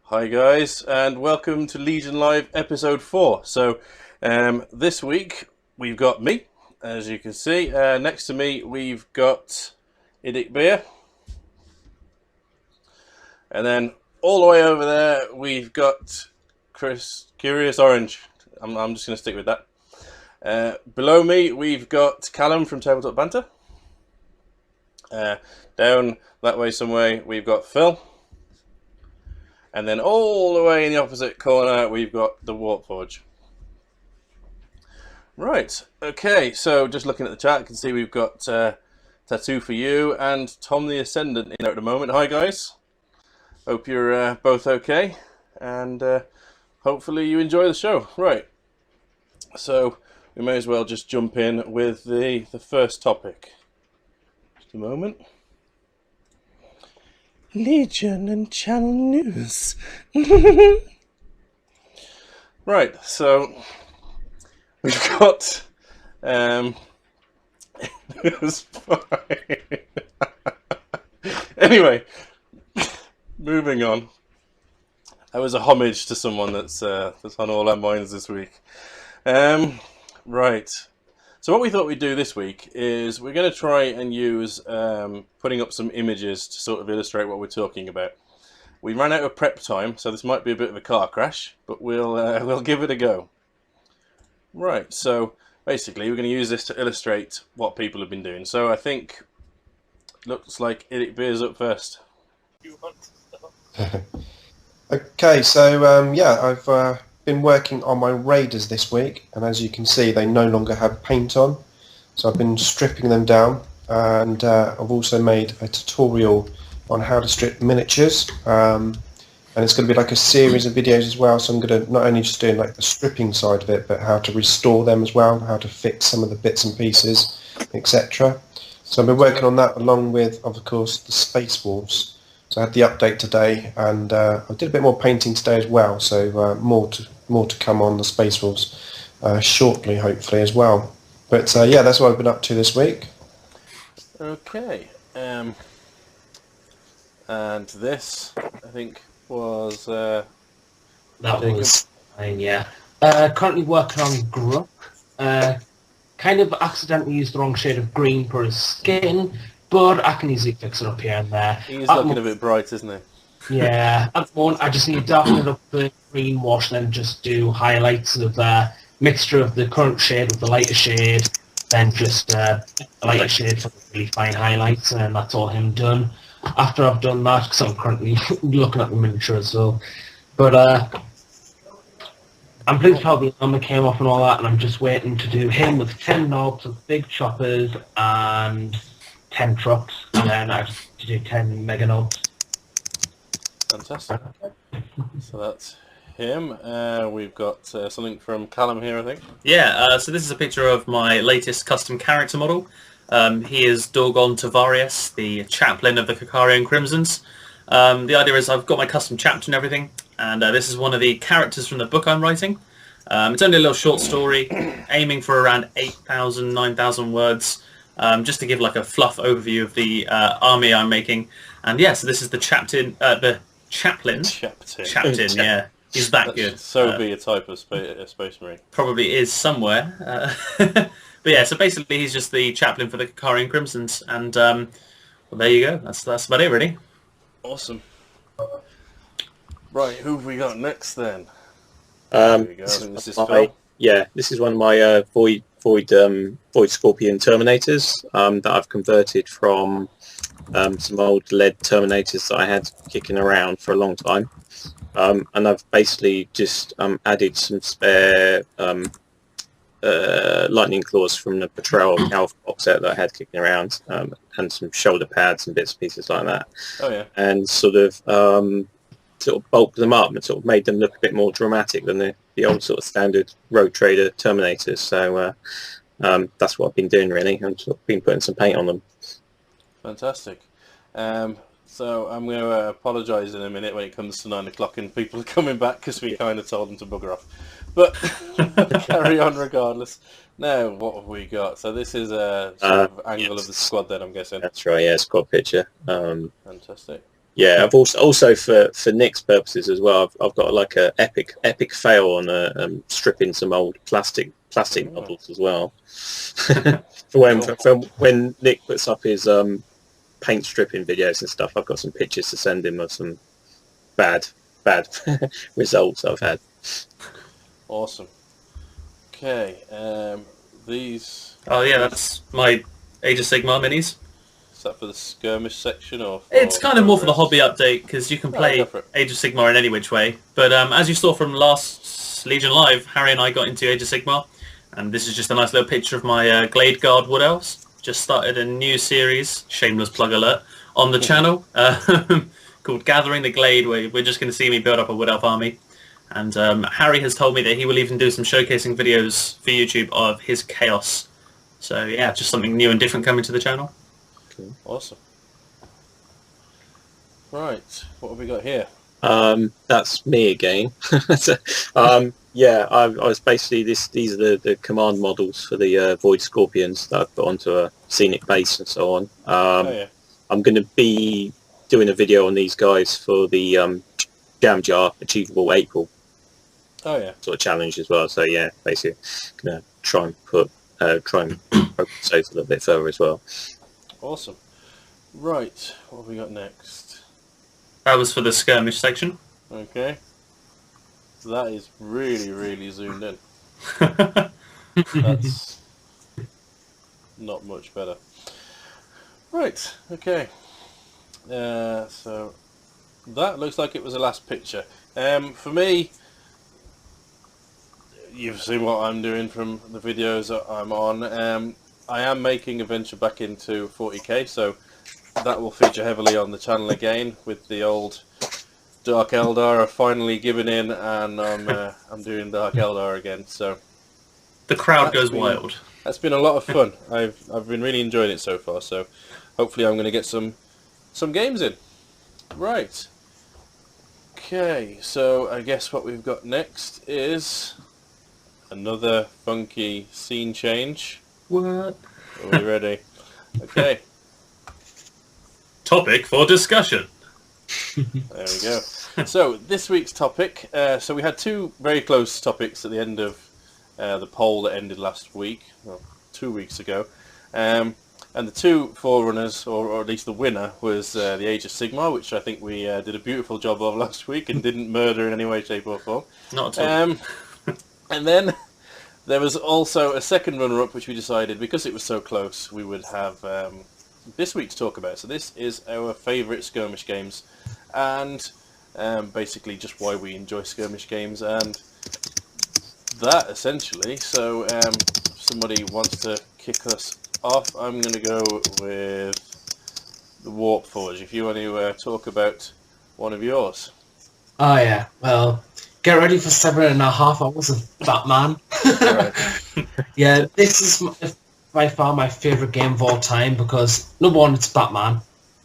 Hi guys, and welcome to Legion Live episode 4. So this week we've got me, as you can see. Next to me we've got IDICBeer. And then all the way over there we've got Chris Curious Orange. I'm just going to stick with that. Below me we've got Callum from Tabletop Banter. Down that way some way we've got Phil. And then all the way in the opposite corner, we've got the Warp Forge. Right, okay, so just looking at the chat, I can see we've got Tattoo for You and Tom the Ascendant in there at the moment. Hi guys, hope you're both okay, and hopefully you enjoy the show. Right, so we may as well just jump in with the first topic. Just a moment. Legion and channel news. Right, so we've got it was fine. Anyway, moving on. That was a homage to someone that's on all our minds this week. Right. So what we thought we'd do this week is we're going to try and use putting up some images to sort of illustrate what we're talking about. We ran out of prep time, so this might be a bit of a car crash, but we'll give it a go. Right, so basically we're going to use this to illustrate what people have been doing. So I think looks like IDICBeer's up first. Okay, so yeah, I've been working on my raiders this week, and as you can see they no longer have paint on, so I've been stripping them down, and I've also made a tutorial on how to strip miniatures, and it's going to be like a series of videos as well, so I'm going to not only just doing like the stripping side of it, but how to restore them as well, how to fix some of the bits and pieces, etc. So I've been working on that along with, of course, the Space Wolves. So I had the update today, and I did a bit more painting today as well, so more to come on the Space Wolves shortly, hopefully, as well. But yeah, that's what I've been up to this week. Okay, and this, I think, was that Jacob. was fine, yeah. Currently working on Gruck. Kind of accidentally used the wrong shade of green for his skin, but I can easily fix it up here and there. He's looking a bit bright, isn't he? Yeah, at the moment I just need to darken it up with green wash, then just do highlights of mixture of the current shade with the lighter shade, then just the lighter shade for the really fine highlights, and that's all him done. After I've done that, because I'm currently looking at the miniature as well, but I'm pleased how the armor came off and all that, and I'm just waiting to do him with 10 knobs of big choppers and 10 trucks, and then I have to do 10 mega knobs. Fantastic. So that's him. We've got something from Callum here, I think. Yeah, so this is a picture of my latest custom character model. He is Dorgon Tavarius, the chaplain of the Kakarian Crimsons. The idea is I've got my custom chapter and everything, and this is one of the characters from the book I'm writing. It's only a little short story, aiming for around 8,000, 9,000 words, just to give like a fluff overview of the army I'm making. And yeah, so this is the chaplain. Chaplain, yeah. He's that good. So be a type of space marine. Probably is somewhere. But yeah, so basically he's just the chaplain for the Kakarian Crimsons, and well, there you go. That's about it, really. Awesome. Right, who have we got next then? There we go. I think this is Phil. Yeah, this is one of my Void Scorpion Terminators that I've converted from some old lead Terminators that I had kicking around for a long time, and I've basically just added some spare lightning claws from the Patrol Alpha box set that I had kicking around, and some shoulder pads and bits and pieces like that. Oh yeah. And sort of bulked them up and sort of made them look a bit more dramatic than the old sort of standard Road Trader Terminators. So that's what I've been doing really, and sort of been putting some paint on them. Fantastic. So I'm going to apologise in a minute when it comes to 9 o'clock and people are coming back because we kind of told them to bugger off. But carry on regardless. Now, what have we got? So this is a sort of angle of the squad then, I'm guessing. That's right, yeah, squad picture. Fantastic. Yeah, I've also for Nick's purposes as well. I've got like a epic fail on stripping some old plastic models as well. for when Nick puts up his paint stripping videos and stuff, I've got some pictures to send him of some bad results I've had. Awesome. Okay, these. Oh yeah, that's my Age of Sigmar minis. Is that for the skirmish section or? It's kind of more for the hobby update because you can play go for it. Age of Sigmar in any which way. But as you saw from last Legion Live, Harry and I got into Age of Sigmar, and this is just a nice little picture of my Glade Guard Wood Elves. Just started a new series, shameless plug alert, on the channel called Gathering the Glade, where we're just going to see me build up a Wood Elf army. And Harry has told me that he will even do some showcasing videos for YouTube of his Chaos. So yeah, just something new and different coming to the channel. Cool. Awesome. Right, what have we got here? That's me again. Yeah, I was basically these are the command models for the Void Scorpions that I've put onto a scenic base and so on. I'm going to be doing a video on these guys for the Jam Jar Achievable April sort of challenge as well. So yeah, basically going to try and focus those a little bit further as well. Awesome. Right, what have we got next? That was for the skirmish section. Okay. So that is really zoomed in. That's not much better. Right, okay. So that looks like it was the last picture. For me, you've seen what I'm doing from the videos that I'm on. I am making a venture back into 40k, so that will feature heavily on the channel again with the old Dark Eldar. I've finally given in, and I'm doing Dark Eldar again. So the crowd goes wild. That's been a lot of fun. I've been really enjoying it so far. So hopefully I'm going to get some games in. Right. Okay. So I guess what we've got next is another funky scene change. What? Are we ready? Okay. Topic for discussion. There we go. So this week's topic. So we had two very close topics at the end of the poll that ended last week, well, 2 weeks ago, and the two forerunners, or at least the winner, was the Age of Sigmar, which I think we did a beautiful job of last week and didn't murder in any way, shape, or form. Not at all. And then there was also a second runner-up, which we decided, because it was so close, we would have this week to talk about. So this is our favourite skirmish games, and basically just why we enjoy skirmish games, and that essentially. So if somebody wants to kick us off, I'm going to go with the Warp Forge. If you want to talk about one of yours. Oh yeah, well, get ready for 7.5 hours of Batman. Yeah, this is by far my favourite game of all time because, number one, it's Batman.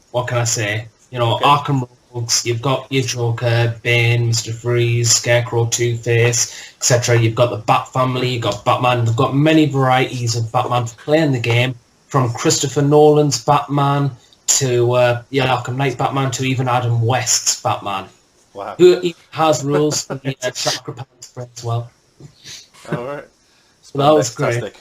What can I say? You know, Arkham Rogues, you've got your Joker, Bane, Mr. Freeze, Scarecrow, Two-Face, etc. You've got the Bat Family, you've got Batman. They've got many varieties of Batman to play in the game, from Christopher Nolan's Batman to Arkham Knight Batman to even Adam West's Batman. Wow. Who has rules for the Chakra Pants as well. Alright. So that was great.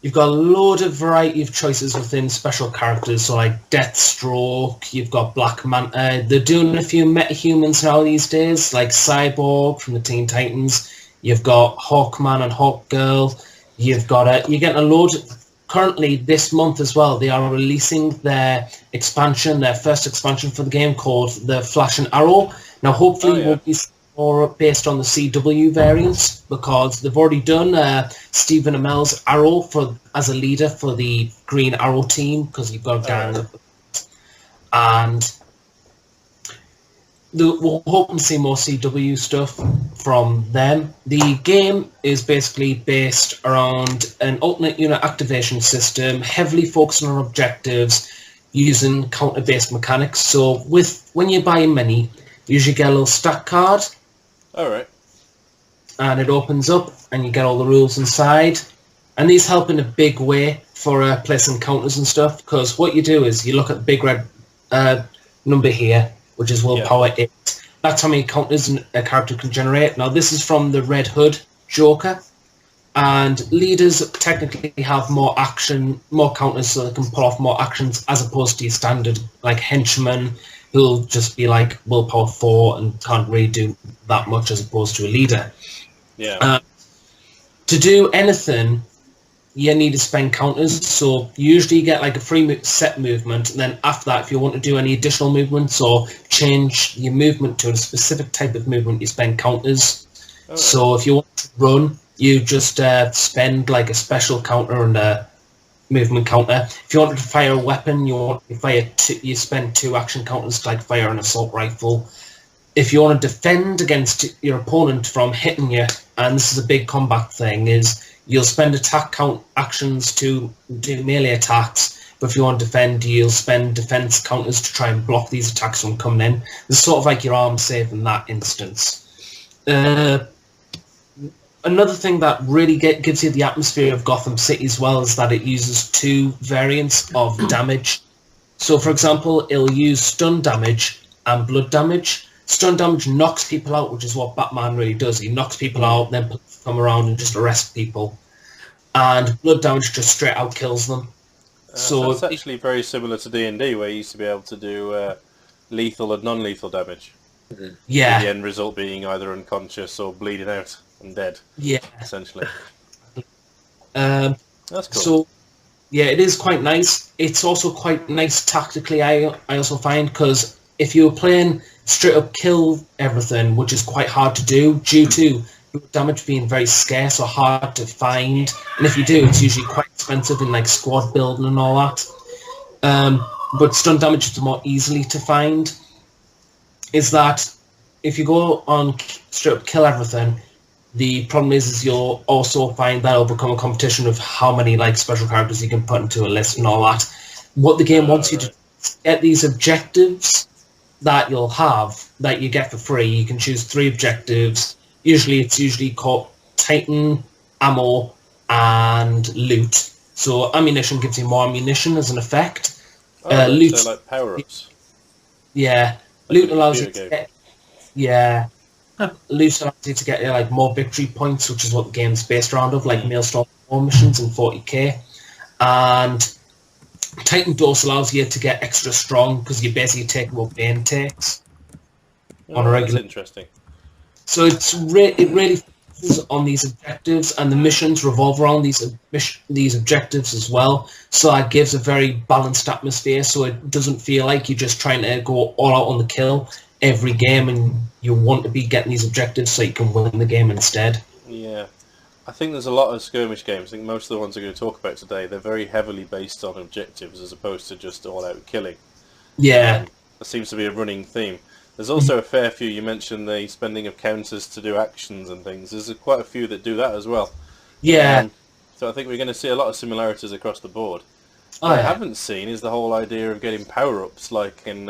You've got a load of variety of choices within special characters, so like Deathstroke, you've got Black Manta. They're doing a few metahumans now these days, like Cyborg from the Teen Titans. You've got Hawkman and Hawkgirl. You've got you're getting a load. Currently, this month as well, they are releasing their expansion, their first expansion for the game called the Flash and Arrow. Now, hopefully, it will be more based on the CW variants because they've already done Stephen Amell's Arrow as a leader for the Green Arrow team because you've got a gang and we're hoping to see more CW stuff from them. The game is basically based around an alternate unit activation system, heavily focusing on objectives, using counter-based mechanics. So when you buy a mini, you usually get a little stack card. Alright. And it opens up and you get all the rules inside. And these help in a big way for placing counters and stuff, because what you do is you look at the big red number here, which is willpower 8. That's how many counters a character can generate. Now, this is from the Red Hood Joker, and leaders technically have more counters, so they can pull off more actions, as opposed to your standard, like, henchmen, who'll just be like willpower 4 and can't really do that much, as opposed to a leader. Yeah. To do anything, you need to spend counters, so usually you get like a free set movement, and then after that, if you want to do any additional movements or change your movement to a specific type of movement, you spend counters. So if you want to run, you just spend like a special counter and a movement counter. If you wanted to fire a weapon, you spend 2 action counters, like fire an assault rifle. If you want to defend against your opponent from hitting you, and this is a big combat thing, is you'll spend attack count actions to do melee attacks, but if you want to defend, you'll spend defense counters to try and block these attacks from coming in. It's sort of like your arm save in that instance. Another thing that really gives you the atmosphere of Gotham City as well is that it uses 2 variants of damage. So, for example, it'll use stun damage and blood damage. Stun damage knocks people out, which is what Batman really does. He knocks people out, then come around and just arrest people. And blood damage just straight out kills them. So it's actually very similar to D&D, where you used to be able to do lethal and non-lethal damage. Yeah. The end result being either unconscious or bleeding out and dead. Yeah. Essentially. That's cool. So, yeah, it is quite nice. It's also quite nice tactically, I also find, because if you were playing straight up kill everything, which is quite hard to do due to damage being very scarce or hard to find, and if you do, it's usually quite expensive in like squad building and all that. But stun damage is more easily to find. Is that if you go on straight up kill everything, the problem is you'll also find that it'll become a competition of how many like special characters you can put into a list and all that. What the game wants you to get these objectives that you'll have, that you get for free. You can choose 3 objectives. It's usually called Titan, ammo, and loot. So ammunition gives you more ammunition as an effect. Loot, so like power-ups. Yeah. Loot allows you to get... Yeah. Loot allows you to get like more victory points, which is what the game's based around, like Maelstrom War missions and 40k. And Titan Dose allows you to get extra strong, because you basically take what Bane takes on a regular. That's interesting. So it really focuses on these objectives, and the missions revolve around these objectives as well. So that gives a very balanced atmosphere, so it doesn't feel like you're just trying to go all out on the kill every game, and you want to be getting these objectives so you can win the game instead. Yeah. I think there's a lot of skirmish games. I think most of the ones we're going to talk about today, they're very heavily based on objectives as opposed to just all-out killing. Yeah. That seems to be a running theme. There's also a fair few. You mentioned the spending of counters to do actions and things. There's quite a few that do that as well. Yeah. So I think we're going to see a lot of similarities across the board. Oh, What I yeah. haven't seen is the whole idea of getting power-ups like in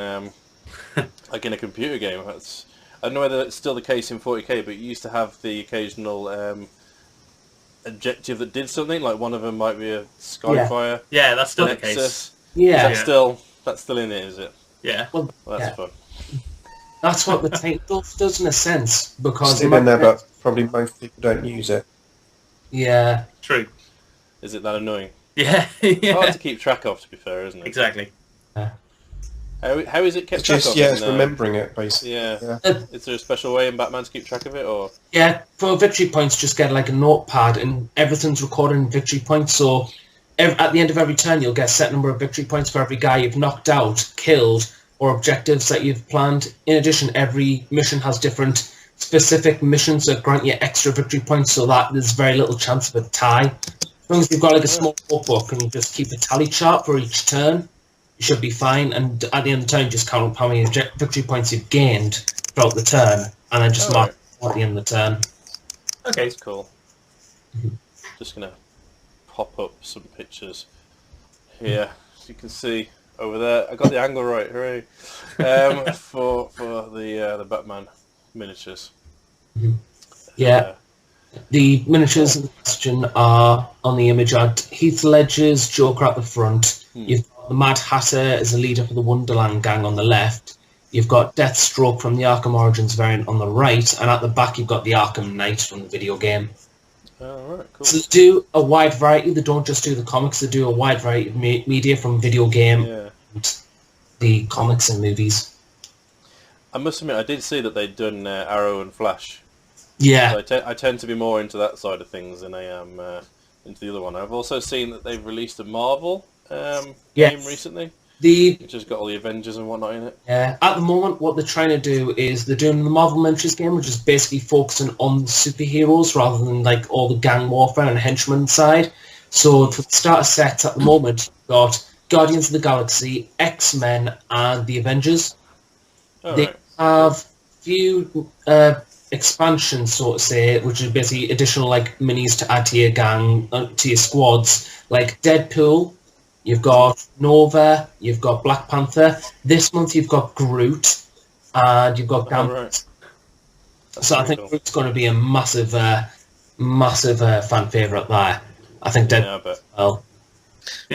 like in a computer game. I don't know whether it's still the case in 40k, but you used to have the occasional objective that did something. Like one of them might be a Skyfire. Yeah, that's still the Nexus. case. Yeah. That's still in it, is it? Yeah. Well, Well, that's yeah. fun. That's what the Titan Dose does in a sense, because... Still in there, but probably most people don't use it. Yeah. True. Is it that annoying? Yeah. It's hard Yeah. to keep track of, to be fair, isn't it? Exactly. How is it kept It's track just, of? yeah, it's in, remembering it, basically. Yeah. Yeah. Is there a special way in Batman to keep track of it, or? Yeah, for victory points, just get like a notepad, and everything's recorded in victory points, so at the end of every turn you'll get a set number of victory points for every guy you've knocked out, killed, or objectives that you've planned. In addition, every mission has different specific missions that grant you extra victory points, so that there's very little chance of a tie. As long as you've got like a small notebook and you just keep a tally chart for each turn, you should be fine. And at the end of the turn, you just count up how many victory points you've gained throughout the turn, and then just mark at the end of the turn. Okay. That's cool. Just gonna pop up some pictures here, so you can see over there. I got the angle right, hooray! For the Batman miniatures. Yeah. The miniatures in question are on the image at Heath Ledger's Joker at the front. You've got got the Mad Hatter as a leader for the Wonderland gang on the left. You've got Deathstroke from the Arkham Origins variant on the right, and at the back you've got the Arkham Knight from the video game. All right, cool. So they do a wide variety. They don't just do the comics. They do a wide variety of media from video game and the comics and movies. I must admit, I did see that they'd done Arrow and Flash. Yeah. So I tend to be more into that side of things than I am into the other one. I've also seen that they've released a Marvel game recently, which has got all the Avengers and whatnot in it. Yeah. At the moment, what they're trying to do is they're doing the Marvel Miniatures game, which is basically focusing on the superheroes rather than like all the gang warfare and henchman side. So for the starter sets at the moment, you've got Guardians of the Galaxy, X-Men, and the Avengers. They have few expansions, so to say, which is basically additional like minis to add to your gang, to your squads, like Deadpool. You've got Nova, you've got Black Panther. This month you've got Groot, and you've got Gambit. So I think Groot's going to be a massive, massive fan favourite there. I think Deadpool.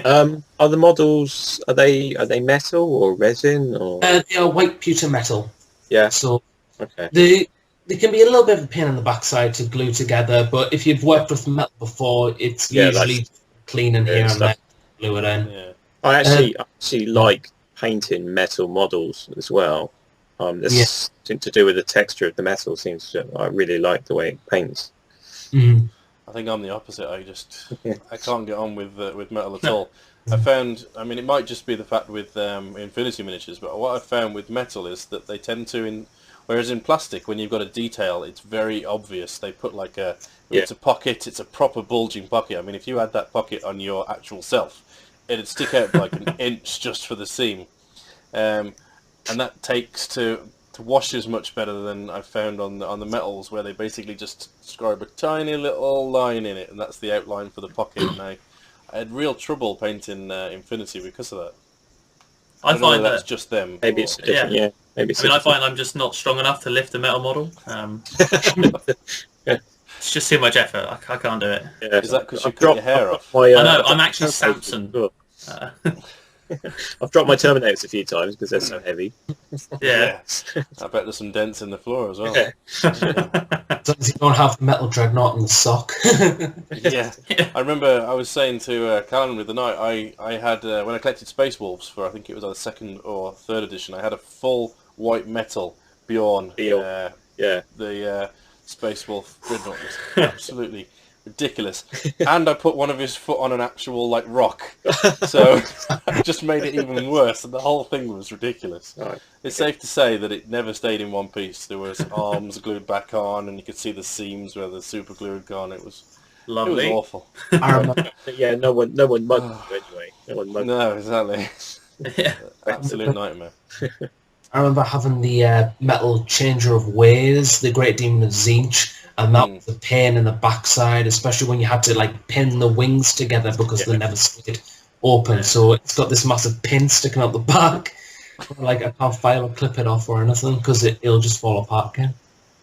Are the models are they metal or resin or? They are white pewter metal. Yeah. So okay. They can be a little bit of a pain in the backside to glue together, but if you've worked with metal before, it's usually clean in here and there. Glue it in. Yeah. I actually like painting metal models as well. This to do with the texture of the metal. I really like the way it paints. Mm. I think I'm the opposite. I can't get on with metal at all. I found, I mean, it might just be the fact with Infinity miniatures, but what I've found with metal is that they tend to, whereas in plastic, when you've got a detail, it's very obvious. They put like it's a pocket, it's a proper bulging pocket. I mean, if you had that pocket on your actual self, it'd stick out like an inch just for the seam, and that takes to washes much better than I've found on the metals, where they basically just scribe a tiny little line in it, and that's the outline for the pocket. And I had real trouble painting Infinity because of that. I find that's just them. Maybe it's different. Yeah. Maybe. I find I'm just not strong enough to lift a metal model. It's just too much effort. I can't do it. Yeah. Is that because you cut your hair off? I know. I'm actually Samson. I've dropped my Terminators a few times because they're so heavy. Yeah. I bet there's some dents in the floor as well. As long as you don't have metal dreadnought in the sock. Yeah. I remember I was saying to Callan with the night, I had, when I collected Space Wolves for, I think it was either 2nd or 3rd edition, I had a full white metal Bjorn. The Space Wolf dreadnought was absolutely ridiculous, and I put one of his foot on an actual like rock, so it just made it even worse, and the whole thing was ridiculous. It's safe to say that it never stayed in one piece. There was arms glued back on, and you could see the seams where the super glue had gone. It was lovely. It was awful. I remember. Yeah, no one mugged you anyway. No one mugged. No, exactly. Absolute nightmare. I remember having the metal Changer of Ways, the Great Demon of Zinch, and that was a pain in the backside, especially when you had to like pin the wings together because they never stayed open. So it's got this massive pin sticking out the back. Like I can't file or clip it off or anything because it'll just fall apart again.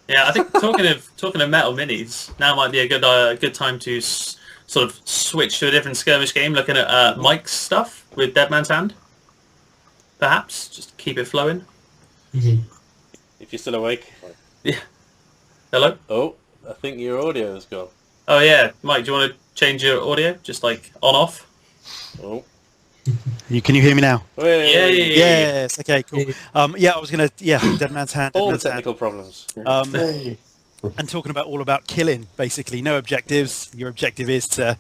Yeah, I think talking of metal minis, now might be a good time to sort of switch to a different skirmish game, looking at Mike's stuff with Dead Man's Hand. Perhaps just keep it flowing. Mm-hmm. If you're still awake. Yeah. Hello? Oh, I think your audio is gone. Oh yeah, Mike, do you want to change your audio? Just like on off? Oh. Can you hear me now? Hey. Yes. Okay. Cool. I was gonna. Dead Man's Hand. All the technical problems. And talking about killing, basically, no objectives. Your objective is to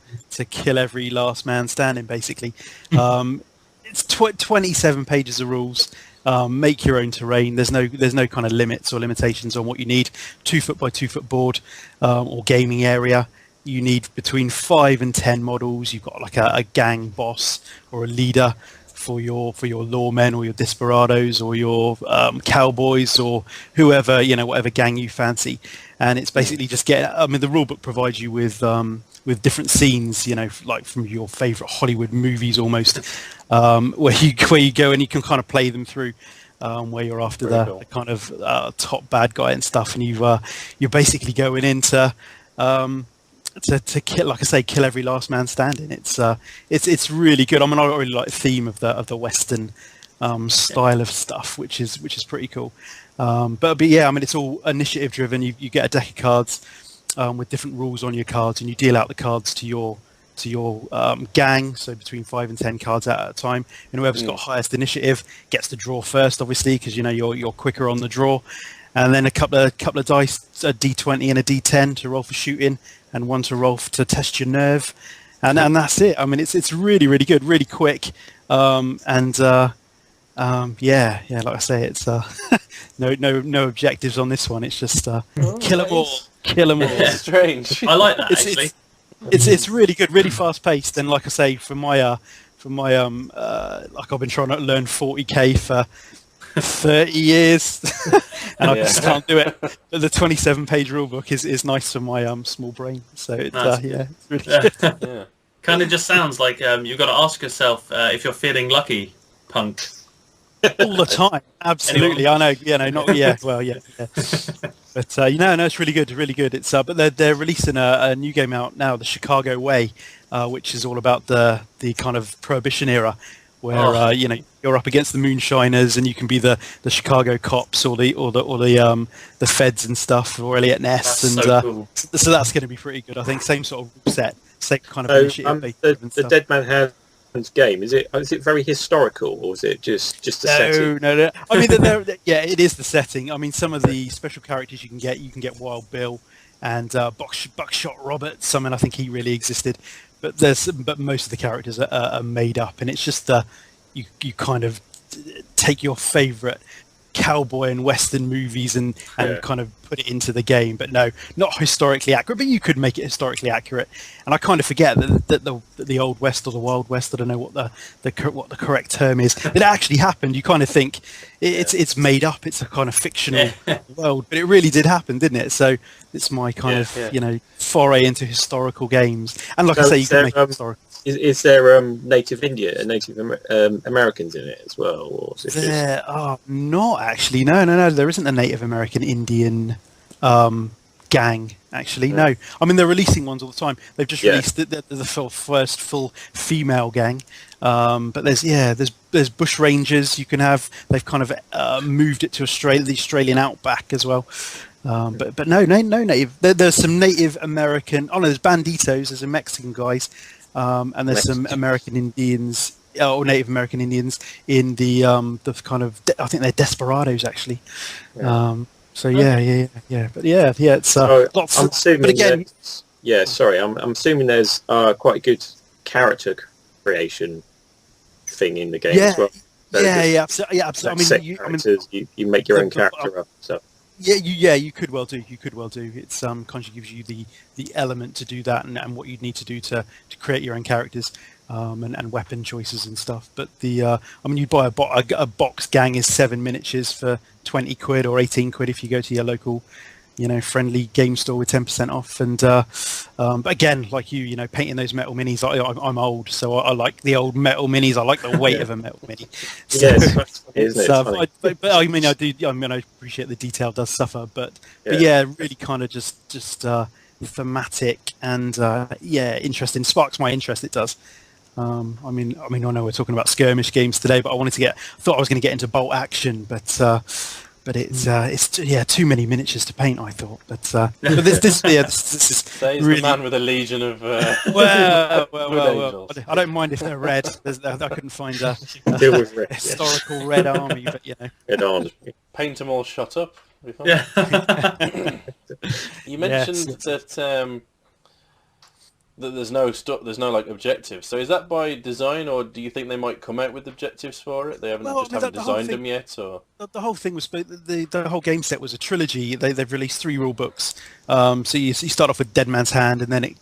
kill every last man standing, basically. It's 27 pages of rules. Make your own terrain. There's no kind of limits or limitations on what you need. 2 foot by 2 foot board or gaming area. You need between 5 and 10 models. You've got like a gang boss or a leader for your lawmen or your desperados or your cowboys or whoever, whatever gang you fancy. And it's basically just the rulebook provides you with different scenes, like from your favorite Hollywood movies almost, where you go and you can kind of play them through, where you're after the kind of top bad guy and stuff, and you're basically going into to kill, like I say, kill every last man standing. It's really good. I mean, I really like the theme of the Western style of stuff, which is pretty cool. But yeah, I mean, it's all initiative driven. You get a deck of cards with different rules on your cards, and you deal out the cards to your gang, so between 5 and 10 cards out at a time, and whoever's got highest initiative gets to draw first, obviously, because you're quicker on the draw, and then a couple of dice, a d20 and a d10 to roll for shooting, and one to roll to test your nerve, and that's it. I mean, it's really, really good, really quick, yeah, like I say, it's no objectives on this one. It's just kill them all. Strange. I like that, actually. It's really good, really fast paced, and like I say, for my like I've been trying to learn 40k for 30 years, and I just can't do it. But the 27-page rulebook is nice for my small brain. So it's it's really good. Yeah. Kind of just sounds like you've got to ask yourself if you're feeling lucky, punk. All the time, absolutely. Anyone? I know. Yeah, no, not yeah. Well, yeah. But no, it's really good, really good. It's but they're releasing a new game out now, the Chicago Way, which is all about the kind of Prohibition era, where you're up against the moonshiners, and you can be the Chicago cops or the feds and stuff, or Elliot Ness, That's and so cool. so that's going to be pretty good. I think same sort of set, same kind of initiative. The Dead Man Hands game, is it very historical, or is it just a setting? No. I mean, yeah, it is the setting. I mean, some of the special characters you can get Wild Bill and Buckshot Roberts. I mean, I think he really existed, but most of the characters are made up, and it's just you kind of take your favourite cowboy and western movies and kind of put it into the game, but no, not historically accurate, but you could make it historically accurate. And I kind of forget that the Old West or the Wild West, I don't know what the correct term is, that it actually happened. You kind of think it's made up, it's a kind of fictional world, but it really did happen, didn't it? So it's my kind of foray into historical games. And like I say, you can make it historical. Is there Native Americans in it as well, or is it there are not actually. No. There isn't a Native American Indian gang. Actually, no. I mean, they're releasing ones all the time. They've just released the first full female gang. But there's bush rangers you can have. They've kind of moved it to Australia, the Australian outback as well. But no native. There's some Native American. Oh no, there's banditos. There's some Mexican guys. And there's some American Indians or Native American Indians in the kind of I think they're desperados actually. So yeah. But it's lots. I'm of, assuming. but again, I'm assuming there's quite a good character creation thing in the game as well. Absolutely. You make your own character up. So. You could well do. It's kind of gives you the element to do that and what you'd need to do to create your own characters and weapon choices and stuff. But you buy a box gang is 7 miniatures for 20 quid or 18 quid if you go to your local friendly game store with 10% off. And but again, like you painting those metal minis, I'm old, so I like the old metal minis. I like the weight of a metal mini. So, but I mean, I appreciate the detail does suffer, but really kind of just thematic and interesting. Sparks my interest. It does. I know we're talking about skirmish games today, but I thought I was going to get into bolt action, but it's too many miniatures to paint, I thought. But this is Says really... the man with a legion of well, I don't mind if they're red. I couldn't find a historical red army, but red army. Paint them all shut up. Yeah. You mentioned that there's no like objectives. So is that by design, or do you think they might come out with objectives for it? They haven't designed them yet, or the whole thing was the whole game set was a trilogy. They've released 3 rule books. So you start off with Dead Man's Hand, and then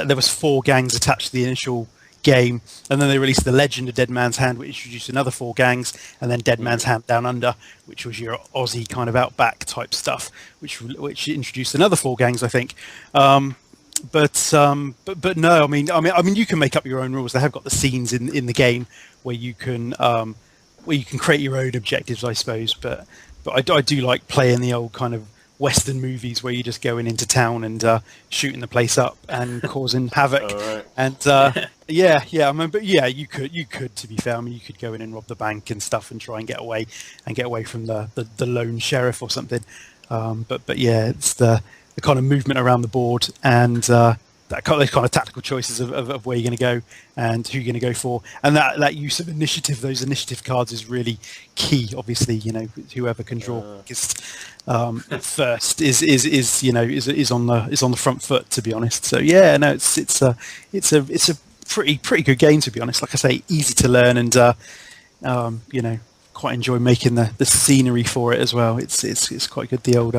there was 4 gangs attached to the initial game, and then they released the Legend of Dead Man's Hand, which introduced another 4 gangs, and then Dead Man's Hand Down Under, which was your Aussie kind of outback type stuff, which introduced another 4 gangs, I think. But no, I mean, you can make up your own rules. They have got the scenes in the game where you can create your own objectives, I suppose. But I do like playing the old kind of Western movies where you're just going into town and shooting the place up and causing havoc. All right. And yeah, I remember. Yeah, you could. To be fair, I mean, you could go in and rob the bank and stuff and try and get away from the lone sheriff or something. But yeah, it's the kind of movement around the board and those kind of tactical choices of where you're going to go and who you're going to go for, and that use of initiative, those initiative cards is really key. Obviously, whoever can draw first is on the front foot, to be honest. So yeah, no, it's a pretty good game, to be honest. Like I say, easy to learn, and quite enjoy making the scenery for it as well. It's quite good, the old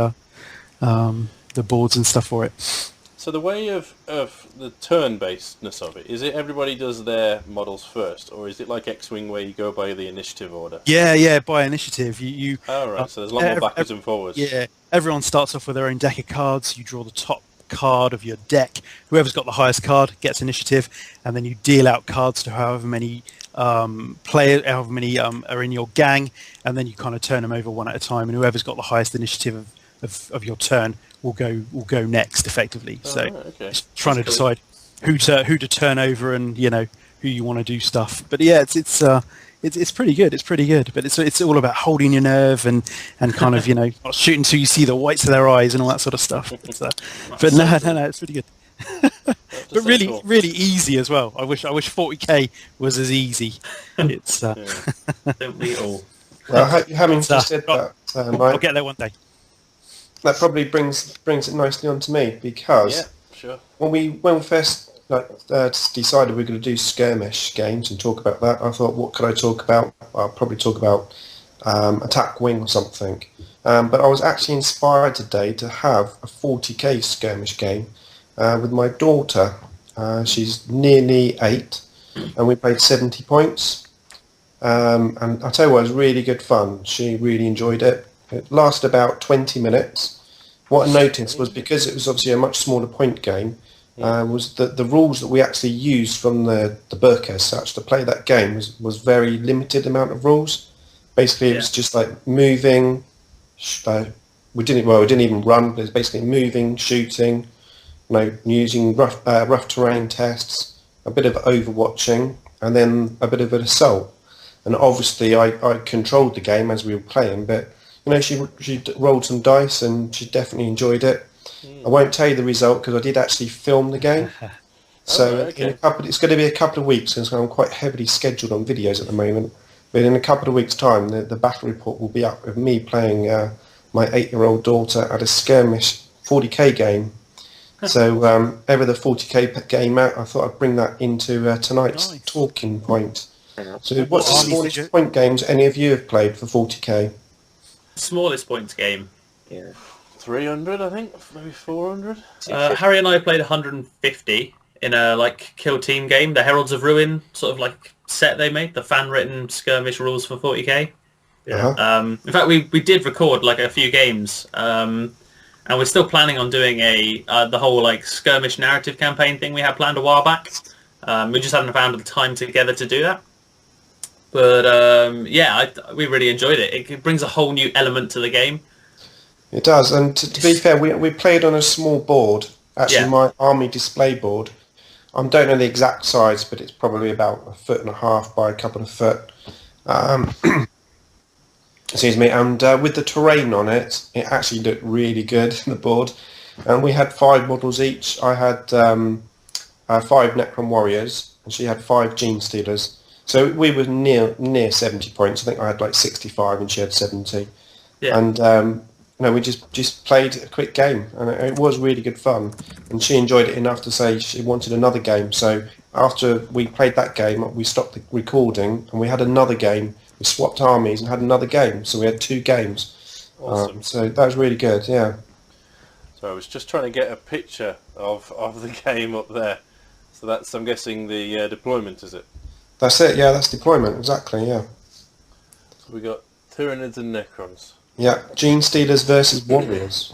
the boards and stuff for it. So the way of the turn-basedness of it, is it everybody does their models first, or is it like X-Wing where you go by the initiative order? Yeah, by initiative. You Oh, right, so there's a lot more backwards and forwards. Yeah, everyone starts off with their own deck of cards. You draw the top card of your deck. Whoever's got the highest card gets initiative, and then you deal out cards to however many however many are in your gang, and then you kind of turn them over one at a time, and whoever's got the highest initiative of your turn will go next, effectively. So okay. Just trying to decide who to turn over and who you want to do stuff. But yeah, it's pretty good. It's pretty good. But it's all about holding your nerve and kind of not shooting until you see the whites of their eyes and all that sort of stuff. But no, it's pretty good. But really easy as well. I wish 40k was as easy. It's Don't we all? Well, having just said that, I'll get there one day. That probably brings it nicely on to me, because Sure. when we first decided we were going to do skirmish games and talk about that, I thought, what could I talk about? I'll probably talk about Attack Wing or something. But I was actually inspired today to have a 40k skirmish game with my daughter. She's nearly 8, and we played 70 points. And I tell you what, it was really good fun. She really enjoyed it. It lasted about 20 minutes. What I noticed was, because it was obviously a much smaller point game, was that the rules that we actually used from the book as such to play that game was very limited amount of rules. Basically, it was just like moving. We didn't even run. But it was basically moving, shooting, using rough terrain tests, a bit of overwatching, and then a bit of an assault. And obviously, I controlled the game as we were playing, but she rolled some dice and she definitely enjoyed it. I won't tell you the result because I did actually film the game. So it's going to be a couple of weeks, because I'm quite heavily scheduled on videos at the moment. But in a couple of weeks' time, the battle report will be up of me playing my 8-year-old daughter at a skirmish 40k game. So ever the 40k game out, I thought I'd bring that into tonight's talking point. So what's the smallest point games any of you have played for 40k? Smallest points game. Yeah. 300, I think, maybe 400. Harry and I played 150 in a kill team game, the Heralds of Ruin sort of set they made, the fan-written skirmish rules for 40k. Yeah. In fact, we did record a few games, and we're still planning on doing the whole skirmish narrative campaign thing we had planned a while back. We just haven't found the time together to do that. But we really enjoyed it. It brings a whole new element to the game. It does, and to be fair, we played on a small board. Actually, my army display board. I don't know the exact size, but it's probably about 1.5 feet by a couple of foot. Excuse me. And with the terrain on it, it actually looked really good, the board. And we had 5 models each. I had 5 Necron Warriors, and she had 5 Gene Stealers. So we were near 70 points. I think I had 65 and she had 70. Yeah. And we just played a quick game, and it was really good fun. And she enjoyed it enough to say she wanted another game. So after we played that game, we stopped the recording, and we had another game. We swapped armies and had another game. So we had 2 games. Awesome. So that was really good. Yeah. So I was just trying to get a picture of the game up there. So that's, I'm guessing, the deployment, is it? That's it, yeah, that's deployment, exactly, yeah. So we got Tyranids and Necrons. Yeah, Gene Stealers versus Warriors.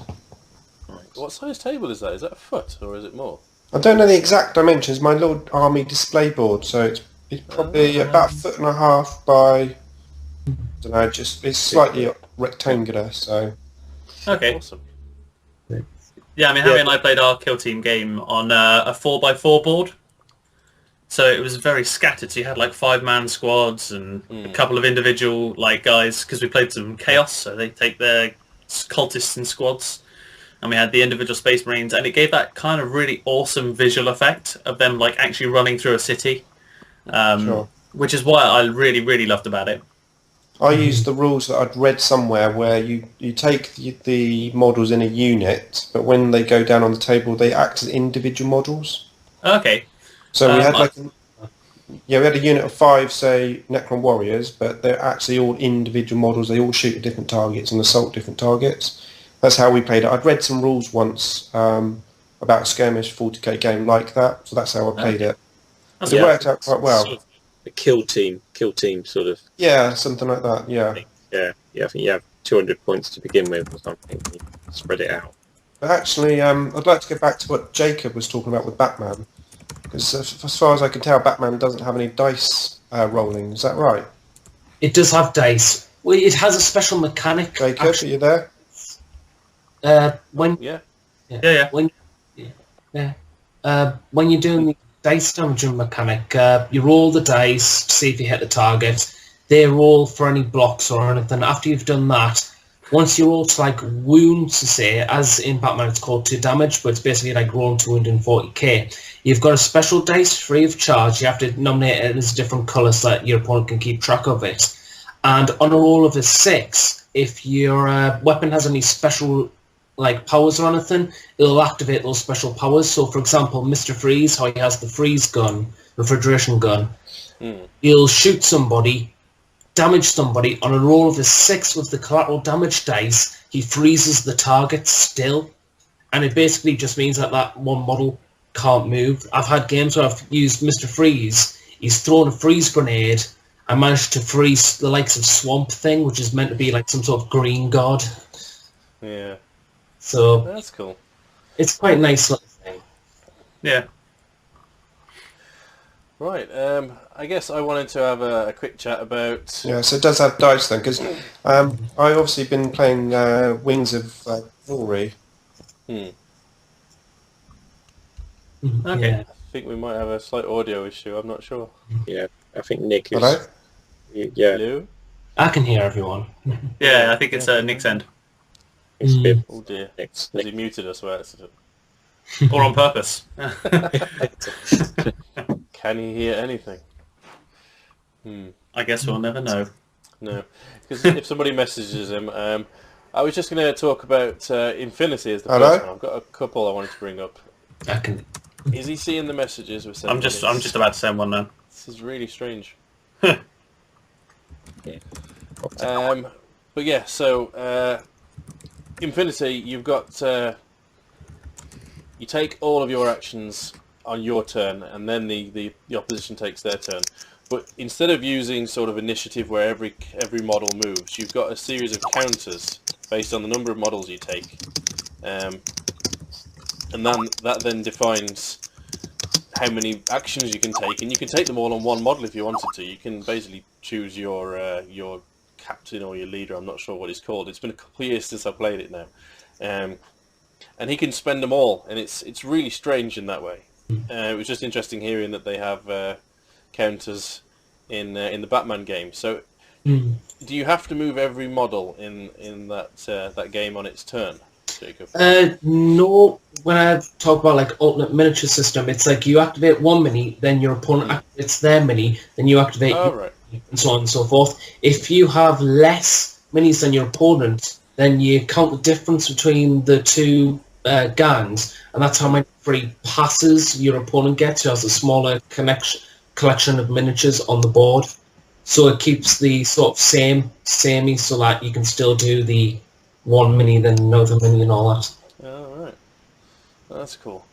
Right. What size table is that? Is that a foot, or is it more? I don't know the exact dimensions. My little army display board, so it's probably about 1.5 feet by, I don't know, it's slightly rectangular, so. Okay. Awesome. Yeah, I mean, Harry and I played our kill team game on a 4x4 board. So it was very scattered. So you had like 5-man squads and a couple of individual like guys, because we played some chaos. So they take their cultists in squads, and we had the individual space marines, and it gave that kind of really awesome visual effect of them like actually running through a city, Sure. which is what I really, really loved about it. I used the rules that I'd read somewhere where you take the models in a unit, but when they go down on the table, they act as individual models. Okay. So we had we had a unit of 5, say, Necron warriors, but they're actually all individual models. They all shoot at different targets and assault different targets. That's how we played it. I'd read some rules once about a skirmish 40k game like that, so that's how I played it. It worked out quite well. Sort of a kill team sort of. Yeah, something like that. Yeah. Yeah. I think you have 200 points to begin with or something. You spread it out. But actually, I'd like to go back to what Jacob was talking about with Batman. Because as far as I can tell, Batman doesn't have any dice rolling. Is that right? It does have dice. Well, it has a special mechanic. Jacob, are you there? When you're doing the dice damaging mechanic, you roll the dice to see if you hit the target. They roll for any blocks or anything. After you've done that, once you roll to like wounds, to say, as in Batman it's called 2 damage, but it's basically like rolling to wound in 40k. You've got a special dice free of charge. You have to nominate it as a different colour so that your opponent can keep track of it. And on a roll of a 6, if your weapon has any special like powers or anything, it'll activate those special powers. So for example, Mr. Freeze, how he has the freeze gun, refrigeration gun, he'll shoot somebody, damage somebody. On a roll of a 6 with the collateral damage dice, he freezes the target still, and it basically just means that that one model can't move. I've had games where I've used Mr. Freeze. He's thrown a freeze grenade. I managed to freeze the likes of Swamp Thing, which is meant to be like some sort of green god. Yeah. So That's cool. it's quite a nice little thing. Yeah. Right. I guess I wanted to have a quick chat about. Yeah, so it does have dice then, because I've obviously been playing Wings of Glory. Okay. Yeah. I think we might have a slight audio issue. I'm not sure. Yeah, I think Nick is. Hello? Yeah, Hello? I can hear everyone. Yeah, I think it's Nick's end. it's a bit. Oh dear. Nick's, Has he muted us by accident? Or on purpose. Can he hear anything? I guess we'll never know. No. Because if somebody messages him, I was just going to talk about Infinity as the Hello? first one. I've got a couple I wanted to bring up. I can. Is he seeing the messages we're sending? I'm just about to send one now. This is really strange. yeah. But yeah, so Infinity, you've got you take all of your actions on your turn, and then the opposition takes their turn. But instead of using sort of initiative where every model moves, you've got a series of counters based on the number of models you take, and then that then defines how many actions you can take, and you can take them all on one model if you wanted to. You can basically choose your captain or your leader. I'm not sure what he's called. It's been a couple of years since I played it now, and he can spend them all, and it's really strange in that way. It was just interesting hearing that they have counters in the Batman game. So, do you have to move every model in that game on its turn, Jacob? No. When I talk about like alternate miniature system, it's like you activate one mini, then your opponent activates their mini, then you activate Oh, right. and so on and so forth. If you have less minis than your opponent, then you count the difference between the two gangs, and that's how many free passes your opponent gets, who has a smaller collection of miniatures on the board. So it keeps the sort of samey, so that you can still do the one mini, then another mini, and all that. Oh, right. That's cool.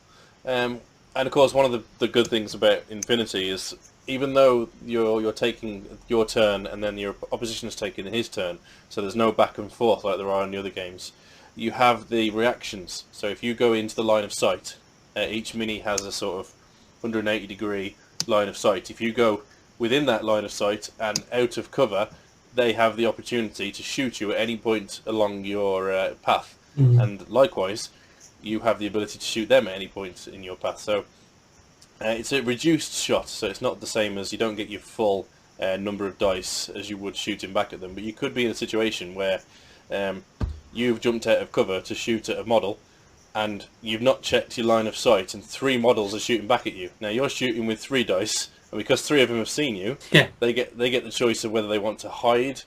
And of course, one of the good things about Infinity is, even though you're taking your turn and then your opposition is taking his turn, so there's no back and forth like there are in the other games, you have the reactions. So if you go into the line of sight, each mini has a sort of 180 degree line of sight. If you go within that line of sight and out of cover, they have the opportunity to shoot you at any point along your path. And likewise, you have the ability to shoot them at any point in your path. So it's a reduced shot, so it's not the same as you don't get your full number of dice as you would shooting back at them. But you could be in a situation where you've jumped out of cover to shoot at a model, and you've not checked your line of sight, and 3 models are shooting back at you. Now you're shooting with 3 dice, and because 3 of them have seen you, they get the choice of whether they want to hide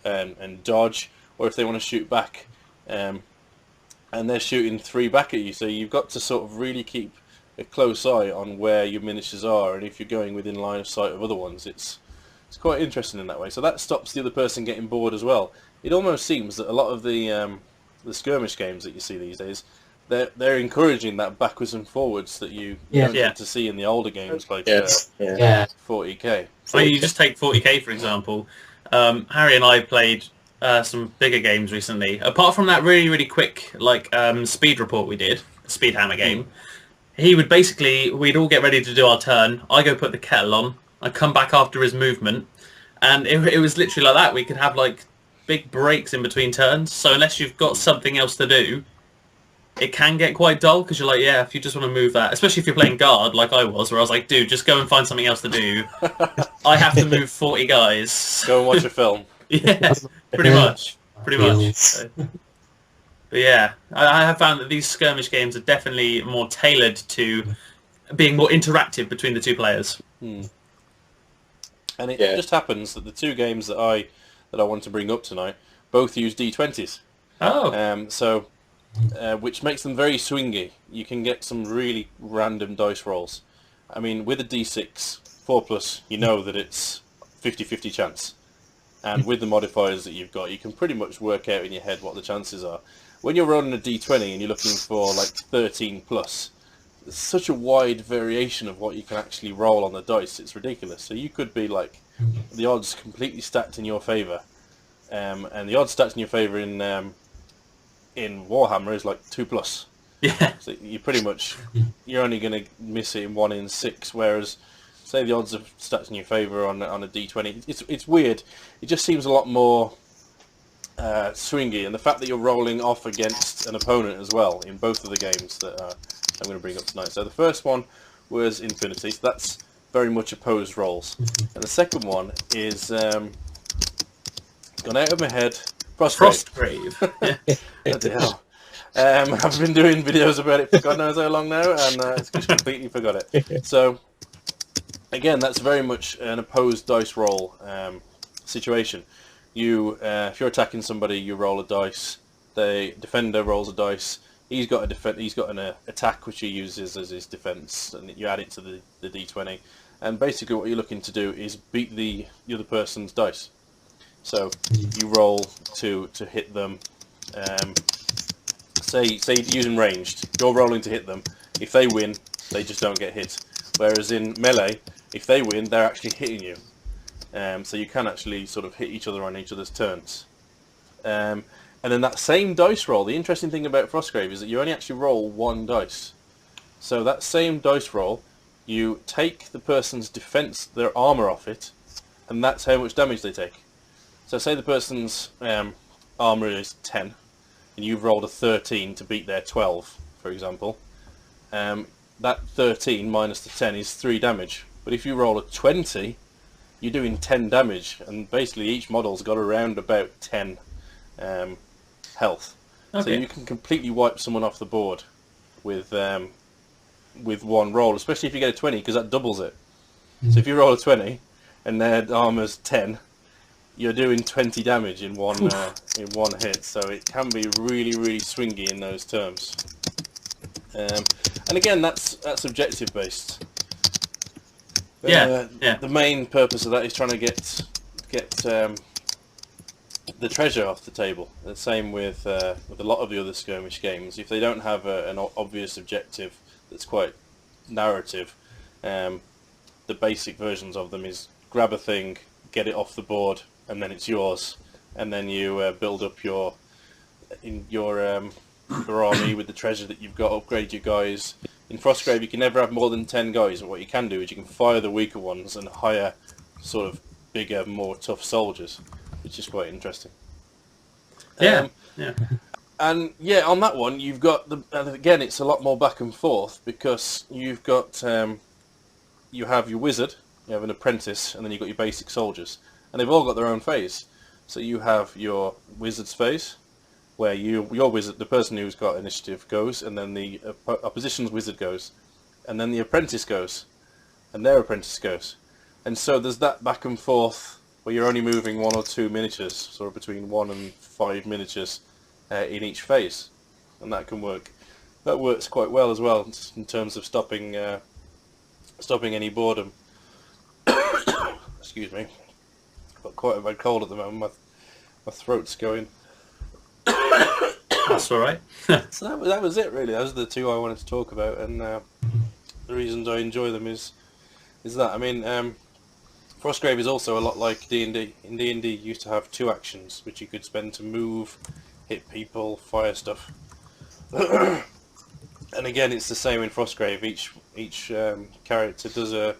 and dodge, or if they want to shoot back. And they're shooting 3 back at you, so you've got to sort of really keep a close eye on where your miniatures are, and if you're going within line of sight of other ones. It's quite interesting in that way. So that stops the other person getting bored as well. It almost seems that a lot of the skirmish games that you see these days, they're encouraging that backwards and forwards that you don't get to see in the older games like 40k. I mean, you just take 40k for example. Harry and I played some bigger games recently. Apart from that really quick speed report we did, speed hammer game, we'd all get ready to do our turn. I go put the kettle on. I come back after his movement, and it was literally like that. We could have like big breaks in between turns. So unless you've got something else to do, it can get quite dull, because you're like, yeah, if you just want to move that, especially if you're playing guard like I was, where I was like, dude, just go and find something else to do. I have to move 40 guys. Go and watch a film. Yeah, pretty much. So, but yeah, I have found that these skirmish games are definitely more tailored to being more interactive between the 2 players. And it just happens that the 2 games that I want to bring up tonight both use D20s. Oh. Which makes them very swingy. You can get some really random dice rolls. I mean, with a D6 4+, you know that it's 50-50 chance. And with the modifiers that you've got, you can pretty much work out in your head what the chances are. When you're rolling a D20 and you're looking for like 13+, there's such a wide variation of what you can actually roll on the dice. It's ridiculous. So you could be like the odds completely stacked in your favour, and the odds stacked in your favour in Warhammer is like 2+. Yeah. So you pretty much, you're only going to miss it in 1 in 6, whereas say the odds of stats in your favour on a D20, it's weird. It just seems a lot more swingy, and the fact that you're rolling off against an opponent as well in both of the games that I'm going to bring up tonight. So the first one was Infinity, so that's very much opposed rolls, and the second one is gone out of my head. Frostgrave. Bloody hell. I've been doing videos about it for God knows how long now, and just completely forgot it. So again, that's very much an opposed dice roll situation. You, if you're attacking somebody, you roll a dice. The defender rolls a dice. He's got an attack which he uses as his defense, and you add it to the D20. And basically, what you're looking to do is beat the other person's dice. So you roll to hit them. Say using ranged, you're rolling to hit them. If they win, they just don't get hit. Whereas in melee, if they win, they're actually hitting you. So you can actually sort of hit each other on each other's turns. And then that same dice roll, the interesting thing about Frostgrave is that you only actually roll 1 dice. So that same dice roll, you take the person's defense, their armor off it, and that's how much damage they take. So say the person's armor is 10, and you've rolled a 13 to beat their 12, for example. That 13 minus the 10 is 3 damage. But if you roll a 20, you're doing 10 damage, and basically each model's got around about 10 health. Okay. So you can completely wipe someone off the board with 1 roll, especially if you get a 20, because that doubles it. So if you roll a 20 and their armor's 10, you're doing 20 damage in one hit. So it can be really swingy in those terms. And again, that's objective based. The main purpose of that is trying to get the treasure off the table. The same with a lot of the other skirmish games. If they don't have an obvious objective that's quite narrative, the basic versions of them is grab a thing, get it off the board, and then it's yours. And then you build up your army with the treasure that you've got, upgrade your guys. In Frostgrave, you can never have more than 10 guys, but what you can do is you can fire the weaker ones and hire sort of bigger, more tough soldiers, which is quite interesting. And yeah, on that one, you've got and again, it's a lot more back and forth because you've got you have your wizard, you have an apprentice, and then you've got your basic soldiers, and they've all got their own phase. So you have your wizard's phase, where your wizard, the person who's got initiative goes, and then the opposition's wizard goes, and then the apprentice goes, and their apprentice goes, and so there's that back and forth where you're only moving 1 or 2 miniatures, sort of between 1 and 5 miniatures in each phase, and that can work. That works quite well as well in terms of stopping any boredom. Excuse me, I've got quite a bad cold at the moment. My throat's going. That's all right. So that was it really. Those are the two I wanted to talk about, and the reasons I enjoy them is that, I mean, Frostgrave is also a lot like D&D. In D&D you used to have 2 actions which you could spend to move, hit people, fire stuff. And again, it's the same in Frostgrave. Each character does an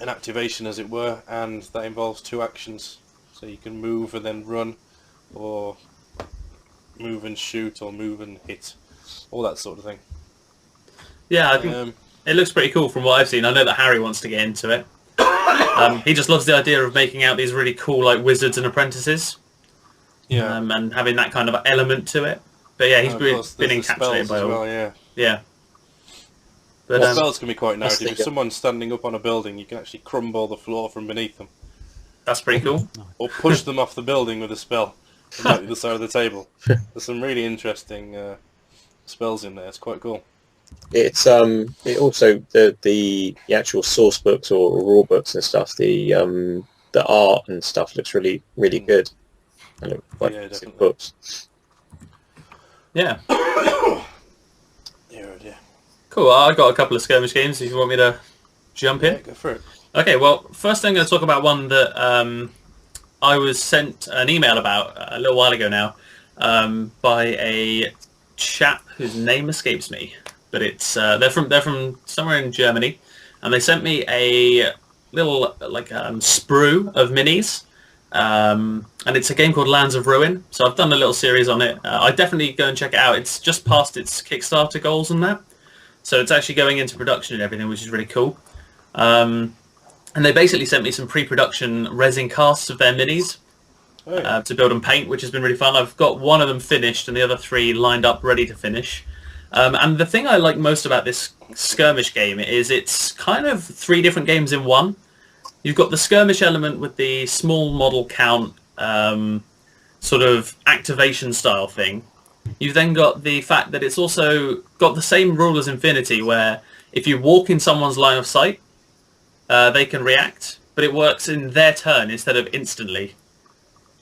activation, as it were, and that involves 2 actions. So you can move and then run, or move and shoot, or move and hit, all that sort of thing. Yeah, I think it looks pretty cool from what I've seen. I know that Harry wants to get into it. He just loves the idea of making out these really cool like wizards and apprentices. Yeah. And having that kind of element to it. But yeah, he's been encapsulated by all. Well, yeah. But spells can be quite narrative. If someone's standing up on a building, you can actually crumble the floor from beneath them. That's pretty cool. Or push them off the building with a spell from the other side of the table. There's some really interesting spells in there. It's quite cool. It's it also the actual source books or rule books and stuff. The art and stuff looks really good. They look quite interesting books. Yeah. Oh dear. Cool. I got a couple of skirmish games. If you want me to jump in. Yeah, go for it. Okay. Well, first I'm going to talk about one that I was sent an email about a little while ago now by a chap whose name escapes me. But it's they're from somewhere in Germany, and they sent me a little sprue of minis, and it's a game called Lands of Ruin. So I've done a little series on it. I definitely go and check it out. It's just past its Kickstarter goals and that, so it's actually going into production and everything, which is really cool. And they basically sent me some pre-production resin casts of their minis to build and paint, which has been really fun. I've got one of them finished and the other 3 lined up ready to finish. And the thing I like most about this skirmish game is it's kind of 3 different games in one. You've got the skirmish element with the small model count, sort of activation style thing. You've then got the fact that it's also got the same rule as Infinity, where if you walk in someone's line of sight, they can react, but it works in their turn instead of instantly.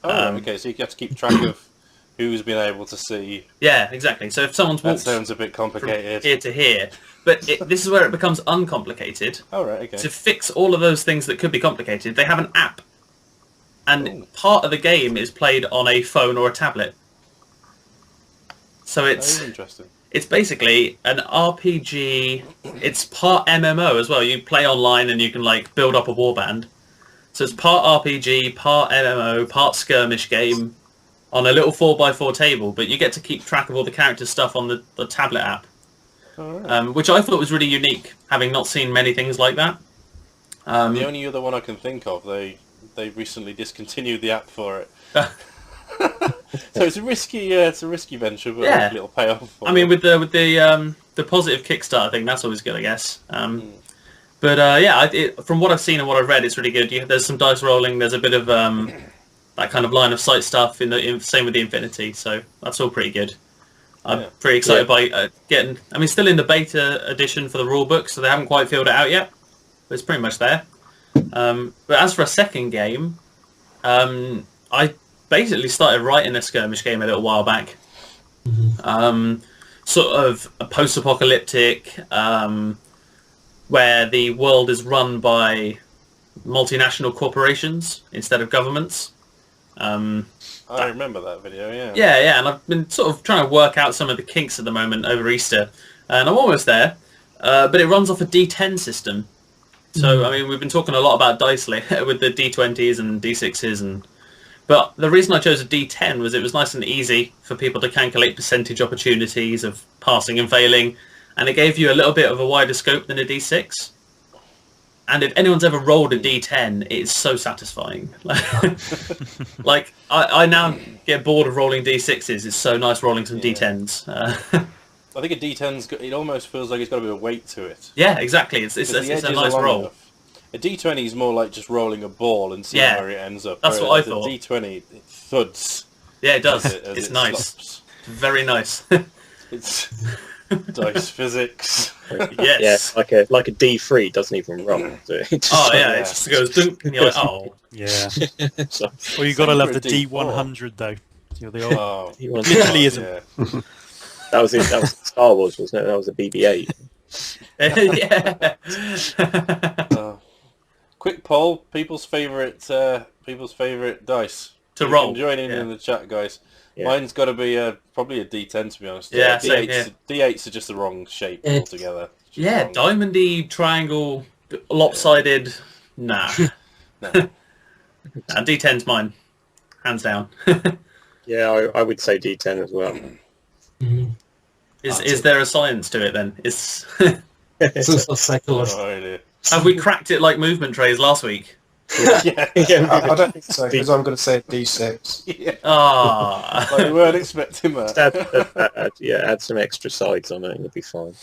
Okay, so you have to keep track of who's been able to see. Yeah, exactly. So if someone's walked that sounds a bit complicated. from here to here, but this is where it becomes uncomplicated. Oh, right, okay. To fix all of those things that could be complicated, they have an app, and part of the game is played on a phone or a tablet. So it's interesting. It's basically an RPG. It's part MMO as well. You play online and you can like build up a warband. So it's part RPG, part MMO, part skirmish game on a little 4x4 table, but you get to keep track of all the character stuff on the tablet app, which I thought was really unique, having not seen many things like that. The only other one I can think of, they recently discontinued the app for it. So it's a risky venture, but hopefully it'll pay off. I mean, with the positive Kickstarter thing, that's always good, I guess. But from what I've seen and what I've read, it's really good. There's some dice rolling. There's a bit of that kind of line of sight stuff. Same with the Infinity, so that's all pretty good. I'm pretty excited by getting. I mean, still in the beta edition for the rule book, so they haven't quite filled it out yet, but it's pretty much there. But as for a second game, I basically started writing a skirmish game a little while back. Sort of a post-apocalyptic, where the world is run by multinational corporations instead of governments. I remember that video, yeah. Yeah, and I've been sort of trying to work out some of the kinks at the moment over Easter, and I'm almost there. But it runs off a D10 system. So, I mean, we've been talking a lot about dice with the D20s and D6s and But the reason I chose a D10 was it was nice and easy for people to calculate percentage opportunities of passing and failing, and it gave you a little bit of a wider scope than a D6. And if anyone's ever rolled a D10, it's so satisfying. Like, I now get bored of rolling D6s. It's so nice rolling some D10s. I think a D10's it almost feels like it's got a bit of weight to it. Yeah, exactly. It's a nice roll. Enough. A D20 is more like just rolling a ball and seeing where it ends up. That's what I thought. A D20, it thuds. Yeah, it does. As It's it nice. slops. Very nice. It's dice physics. Yes. Yeah, like a D3 doesn't even roll. So it just, Oh yeah, it just goes dunk, and you're like, oh. Yeah. so, Well, you got to love the D4. D100 though. You're the old. Oh, he wants- Literally isn't. yeah. that was Star Wars, wasn't it? That was a BB-8. Yeah. Quick poll: people's favourite dice. To You roll. can join in the chat, guys. Yeah. Mine's got to be probably a D10 to be honest. Yeah, same D8s, D8s are just the wrong shape It's- altogether. Just Yeah, wrong. diamondy, triangle, lopsided. Nah. No. And D10's mine, hands down. Yeah, I would say D10 as well. Mhm. Is there a science to it then? Is It's also psychology. No idea. have we cracked it like movement trays last week? Yeah. I don't think so, because I'm going to say a D6. Yeah. Ah. Like we weren't expecting that. add some extra sides on it and you'll be fine.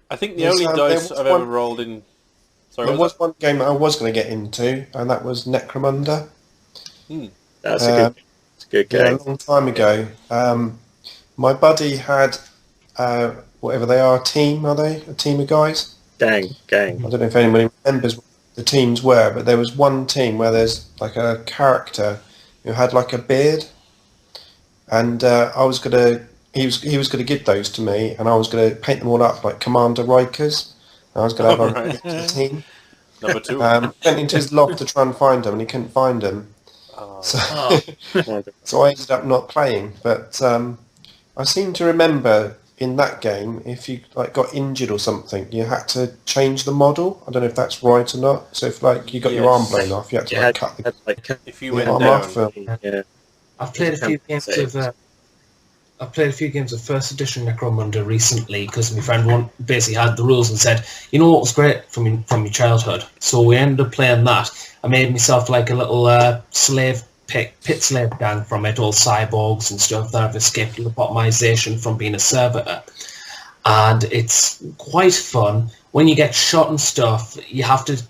I think the Yes, only there dice was I've ever one- rolled in. Sorry, There what was one game I was going to get into, and that was Necromunda. That's a good Yeah, game. a long time ago. My buddy had, whatever they are, a team, are they? A team of guys? Gang. I don't know if anybody remembers what the teams were, but there was one team where there's like a character who had like a beard, and he was gonna give those to me, and I was gonna paint them all up like Commander Rikers. And I was gonna have Right. a team. Number two. Went into his loft to try and find them, and he couldn't find them. So, Oh. so I ended up not playing. But I seem to remember in that game, if you like got injured or something, you had to change the model. I don't know if that's right or not. So if like you got your arm Yes. blown off, you had to You like, had, cut the like, If you the went arm down, off. yeah. I've played a few games of First Edition Necromunda recently because my friend basically had the rules and said, you know what was great from your childhood. So we ended up playing that. I made myself like a little pit slave gang from it, all cyborgs and stuff that have escaped lobotomization from being a servitor. And it's quite fun. When you get shot and stuff, you have to,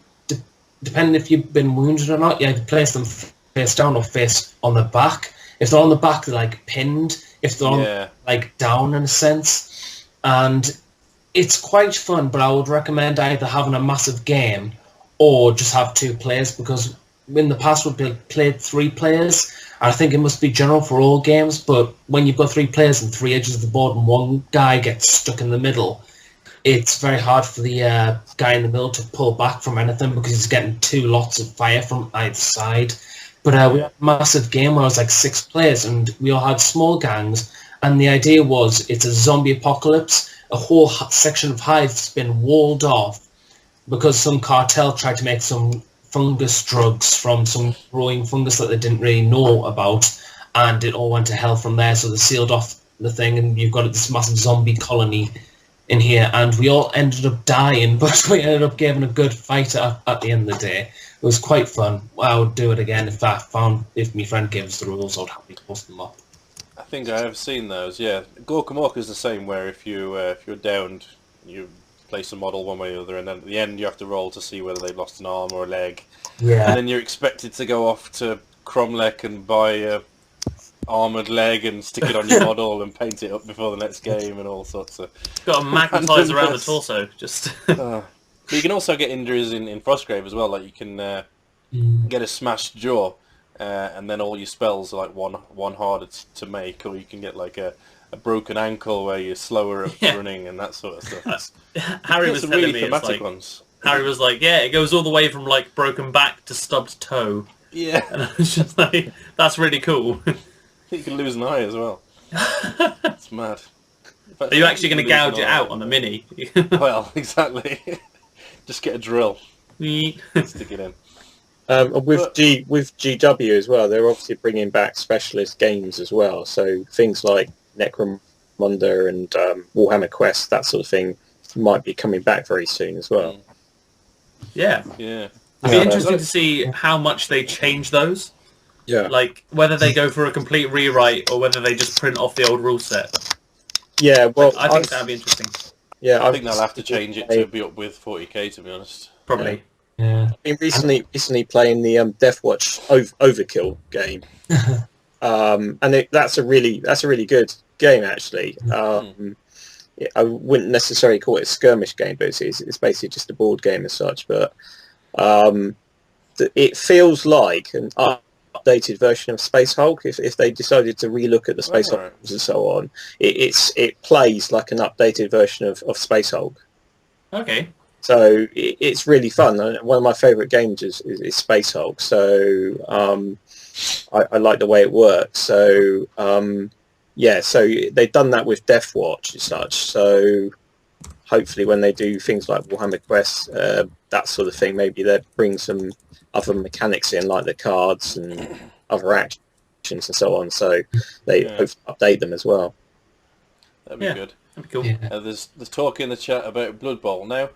depending if you've been wounded or not, you have to place them face down or face on the back. If they're on the back, they're like pinned. If they're on, like down in a sense. And it's quite fun, but I would recommend either having a massive game or just have 2 players, because in the past we've played 3 players. And I think it must be general for all games, but when you've got 3 players and 3 edges of the board and one guy gets stuck in the middle, it's very hard for the guy in the middle to pull back from anything because he's getting 2 lots of fire from either side. But we had a massive game where it was like 6 players and we all had small gangs, and the idea was it's a zombie apocalypse. A whole section of Hive's been walled off because some cartel tried to make some fungus drugs from some growing fungus that they didn't really know about, and it all went to hell from there. So they sealed off the thing, and you've got this massive zombie colony in here, and we all ended up dying, but we ended up giving a good fight at the end of the day. It was quite fun. I would do it again if my friend gives the rules. I'd happily post them up. I think I have seen those. Yeah, Gorkamork is the same. Where if you're downed, you place a model one way or the other, and then at the end you have to roll to see whether they've lost an arm or a leg. Yeah. And then you're expected to go off to Cromlech and buy a armoured leg and stick it on your model and paint it up before the next game and all sorts of... Got a magnetize around the torso. Just But you can also get injuries in Frostgrave as well. Like you can get a smashed jaw, and then all your spells are like one harder to make, or you can get like a broken ankle where you're slower at running and that sort of stuff. Harry was some telling really me, it's thematic like, ones. Harry was like, yeah, it goes all the way from like broken back to stubbed toe. Yeah, And I was just like, that's really cool. you can lose an eye as well. It's mad. In fact, Are you actually going to lose an gouge it eye. out on the mini? Well, exactly. Just get a drill, Yeet. stick it in. With GW as well, they're obviously bringing back specialist games as well. So things like Necromunda and Warhammer Quest, that sort of thing, might be coming back very soon as well. Yeah. Yeah. It'd be interesting to see how much they change those. Yeah. Like, whether they go for a complete rewrite or whether they just print off the old rule set. Yeah, well, I think that'd be interesting. Yeah, I think they'll have to change it to be up with 40k, to be honest. Probably. Yeah. I've been recently playing the Deathwatch Overkill game, and that's a really good game actually. I wouldn't necessarily call it a skirmish game, but it's basically just a board game as such. But it feels like an updated version of Space Hulk. If they decided to relook at the Space Hulk and so on, it plays like an updated version of Space Hulk. Okay. So it's really fun. One of my favourite games is Space Hulk. So I like the way it works. So so they've done that with Deathwatch and such. So hopefully when they do things like Warhammer Quest, that sort of thing, maybe they bring some other mechanics in, like the cards and other actions and so on. So they update them as well. That'd be good. That'd be cool. Yeah. There's talk in the chat about Blood Bowl. Now,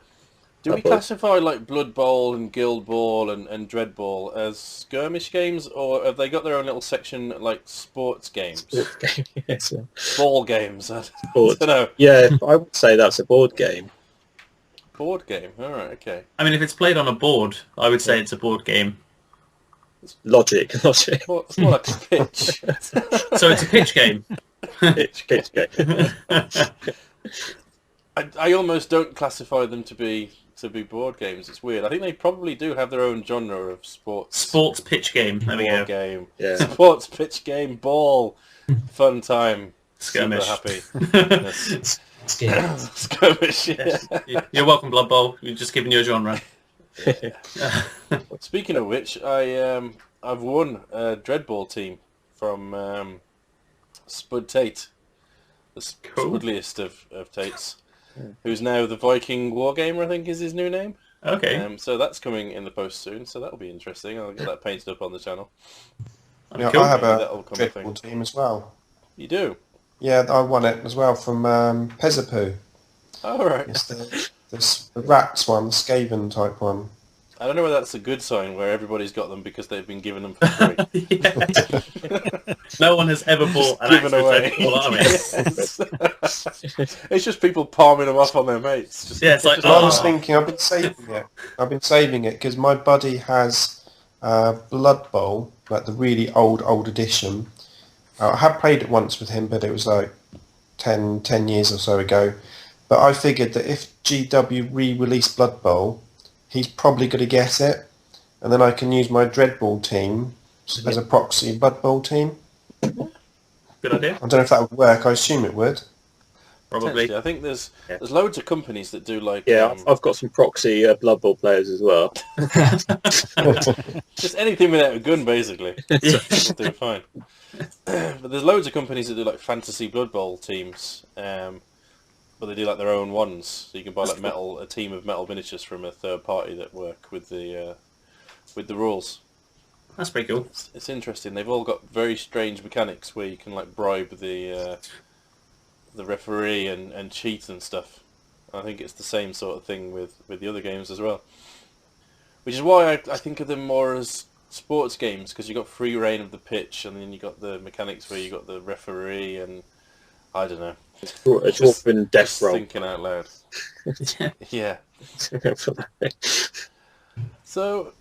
do we classify like Blood Bowl and Guild Ball and Dread Ball as skirmish games, or have they got their own little section like sports games? Yes. Ball games? I Board. don't know. Yeah, I would say that's a board game. Board game. All right. Okay. I mean, if it's played on a board, I would say it's a board game. Logic. It's more like a pitch. So it's a pitch game. Pitch game. I almost don't classify them to be board games. It's weird. I think they probably do have their own genre of sports. Sports pitch game. There we go. Board game. Yeah. Sports pitch game. Ball. Fun time. Skirmish. Super happy. Yes. Skirmish. Yeah. You're welcome, Blood Bowl. We're just giving you a genre. Speaking of which, I've won a Dreadball team from Spud Tate, the spudliest of Tates, who's now the Viking Wargamer, I think is his new name. Okay. So that's coming in the post soon, so that'll be interesting. I'll get that painted up on the channel. Yeah, Cool. I have a That'll come, I think. Dreadball team as well. You do? Yeah, I won it as well from Pezapoo. All right. It's the rats one, the Skaven type one. I don't know whether that's a good sign where everybody's got them because they've been given them for free. No one has ever bought an Given actual away. Dreadball army. Yes. It's just people palming them off on their mates. Just, Yeah, it's like, I was thinking, I've been saving it because my buddy has Blood Bowl, like the really old edition. I have played it once with him, but it was like 10 years or so ago. But I figured that if GW re-released Blood Bowl, he's probably going to guess it, and then I can use my Dreadball team as a proxy Blood Bowl team. good idea. I don't know if that would work. I assume it would. Probably. I think there's loads of companies that do like I've got some proxy Blood Bowl players as well. just anything without a gun, basically. It'll do fine. But there's loads of companies that do like fantasy Blood Bowl teams, but they do like their own ones. So you can buy like a team of metal miniatures from a third party that work with the rules. That's pretty cool. It's interesting. They've all got very strange mechanics where you can like bribe the referee and cheat and stuff. I think it's the same sort of thing with the other games as well. Which is why I think of them more as sports games, because you got free reign of the pitch, and then you got the mechanics where you got the referee, and I don't know. A dwarven death roll. Thinking out loud. Yeah. So,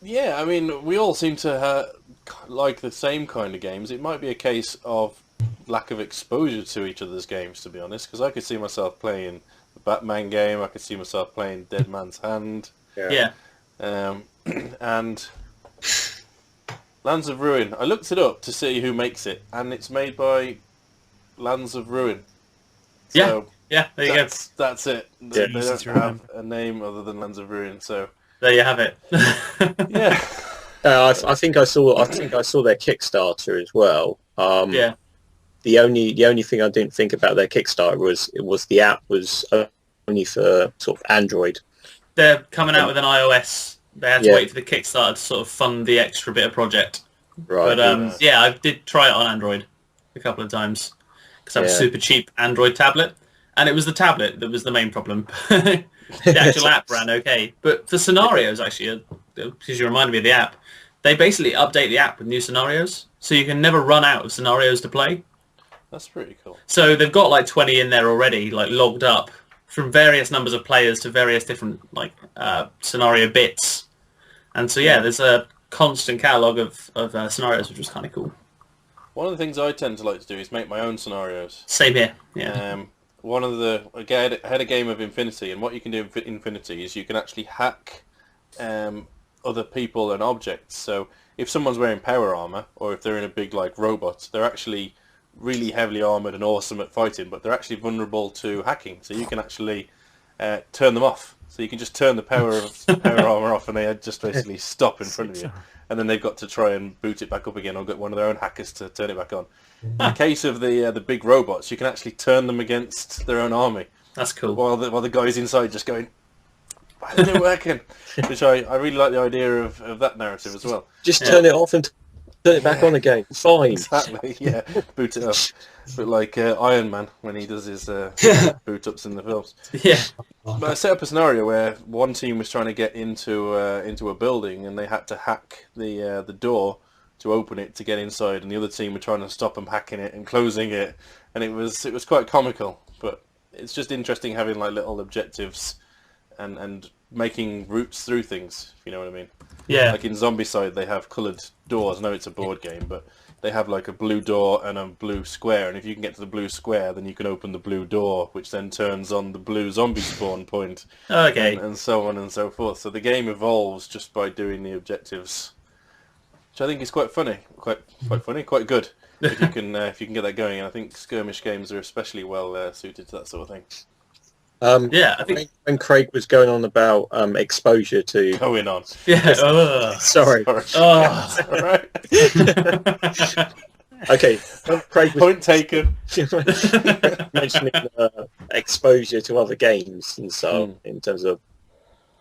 yeah, I mean, we all seem to like the same kind of games. It might be a case of lack of exposure to each other's games, to be honest, because I could see myself playing the Batman game, I could see myself playing Dead Man's Hand, Yeah. and Lands of Ruin. I looked it up to see who makes it, and it's made by Lands of Ruin. So Yeah, there you go. that's it. They don't have a name other than Lands of Ruin, so There you have it. yeah. I think I saw their Kickstarter as well. Yeah. The only thing I didn't think about their Kickstarter was the app was only for sort of Android. They're coming out with an iOS They had to wait for the Kickstarter to sort of fund the extra bit of project. Right. But yeah, I did try it on Android a couple of times because I have a super cheap Android tablet, and it was the tablet that was the main problem. The actual app ran okay, but for scenarios, actually, because you reminded me of the app, they basically update the app with new scenarios, so you can never run out of scenarios to play. That's pretty cool. So they've got like 20 in there already, like logged up from various numbers of players to various different like scenario bits. And so yeah, there's a constant catalogue of scenarios, which was kind of cool. One of the things I tend to like to do is make my own scenarios. Same here. Yeah. I had a game of Infinity, and what you can do in Infinity is you can actually hack other people and objects. So if someone's wearing power armor, or if they're in a big like robot, they're actually really heavily armored and awesome at fighting, but they're actually vulnerable to hacking. So you can actually turn them off. So you can just turn the power armor off, and they just basically stop in front of you. And then they've got to try and boot it back up again, or get one of their own hackers to turn it back on. In the case of the big robots, you can actually turn them against their own army. That's cool. While the guy's inside just going, why isn't it working? Which I really like the idea of that narrative as well. Just turn it off and turn it back on again. Fine. Exactly, yeah. Boot it up. But like Iron Man when he does his boot ups in the films. Yeah. But I set up a scenario where one team was trying to get into a building, and they had to hack the door to open it to get inside, and the other team were trying to stop them hacking it and closing it, and it was quite comical. But it's just interesting having like little objectives and making routes through things, if you know what I mean. Yeah. Like in Zombicide, they have coloured doors. I know it's a board game, but they have like a blue door and a blue square, and if you can get to the blue square, then you can open the blue door, which then turns on the blue zombie spawn point. Okay. And so on and so forth. So the game evolves just by doing the objectives, which I think is quite funny, quite funny, quite good. If you can get that going, and I think skirmish games are especially well suited to that sort of thing. Yeah, I think When Craig was going on about exposure to... Going on. yeah. Sorry. That's all right. Okay, when Craig was Point taken. mentioning exposure to other games and so in terms of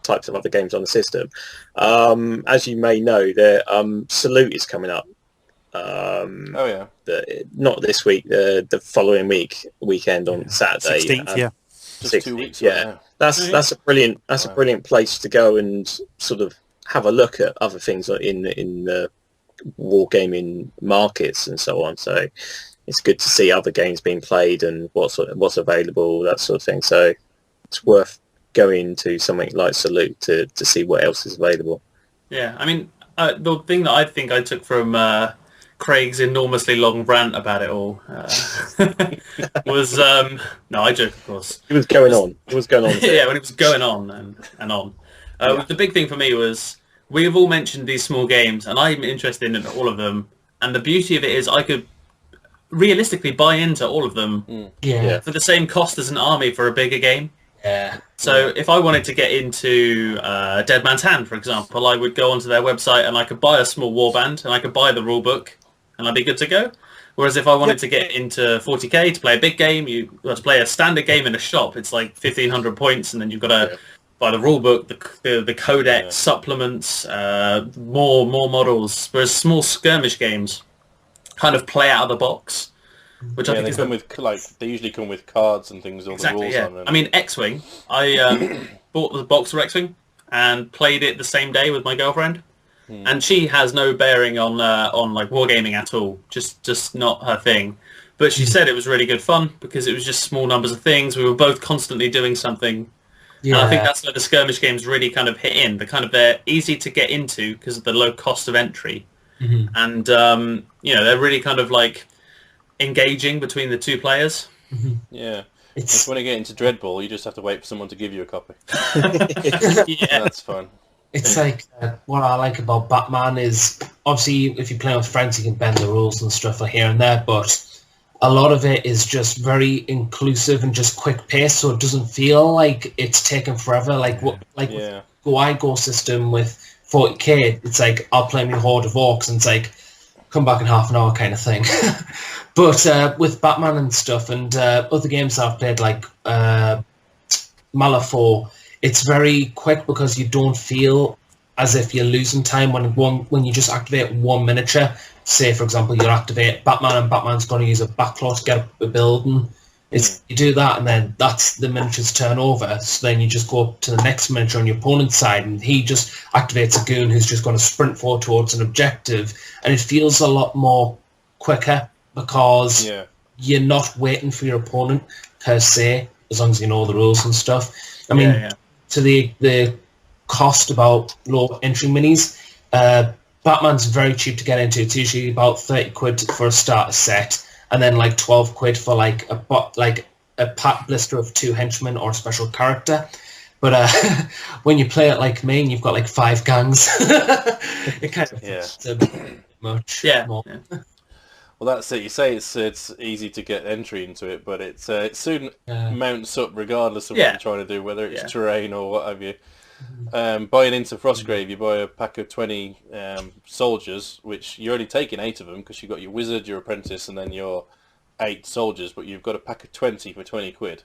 types of other games on the system. As you may know, the Salute is coming up. Oh yeah. Not this week, the following weekend on Saturday. 16th, yeah. Just 2 weeks. Yeah, that's a brilliant place to go and sort of have a look at other things in the wargaming markets and so on. So it's good to see other games being played and what's available, that sort of thing. So it's worth going to something like Salute to see what else is available. Yeah, I mean, the thing that I think I took from Craig's enormously long rant about it all was no, I joke, of course. It was going on. Yeah, when it was going on and on. The big thing for me was we've all mentioned these small games, and I'm interested in all of them. And the beauty of it is I could realistically buy into all of them for the same cost as an army for a bigger game. Yeah. So if I wanted to get into Dead Man's Hand, for example, I would go onto their website and I could buy a small warband and I could buy the rulebook and I'd be good to go. Whereas if I wanted to get into 40k to play a big game, you must play a standard game in a shop. It's like 1,500 points, and then you've got to buy the rulebook, the codex, supplements, more models. Whereas small skirmish games kind of play out of the box. Which I think they usually come with cards and things, all the rules on them. I mean, X-Wing, I bought the box for X-Wing and played it the same day with my girlfriend, and she has no bearing on like wargaming at all, just not her thing. But she said it was really good fun because it was just small numbers of things. We were both constantly doing something. Yeah. And I think that's where the skirmish games really kind of hit in. They're easy to get into because of the low cost of entry, and they're really kind of like engaging between the two players. Yeah. It's when you get into Dreadball, you just have to wait for someone to give you a copy. Yeah, that's fun. It's like what I like about Batman is obviously if you play with friends, you can bend the rules and stuff here and there, but a lot of it is just very inclusive and just quick pace, so it doesn't feel like it's taken forever. With Go I Go system with 40k, it's like I'll play my Horde of Orcs and it's like come back in half an hour kind of thing. But with Batman and stuff and other games I've played like Malifaux, it's very quick because you don't feel as if you're losing time when you just activate one miniature. Say, for example, you activate Batman, and Batman's going to use a backlot to get up a building. You do that, and then that's the miniature's turn over. So then you just go up to the next miniature on your opponent's side, and he just activates a goon who's just going to sprint forward towards an objective, and it feels a lot more quicker because you're not waiting for your opponent per se, as long as you know the rules and stuff. I mean, to the cost about low entry minis, Batman's very cheap to get into. It's usually about 30 quid for a starter set, and then like 12 quid for like a pack blister of 2 henchmen or a special character. But when you play it like me and you've got like 5 gangs, it kind of a bit much. More. Well, that's it. You say it's easy to get entry into it, but it soon mounts up regardless of what you're trying to do, whether it's terrain or what have you. Buying into Frostgrave, you buy a pack of 20 soldiers, which you're only taking 8 of them because you've got your wizard, your apprentice, and then your 8 soldiers, but you've got a pack of 20 for 20 quid,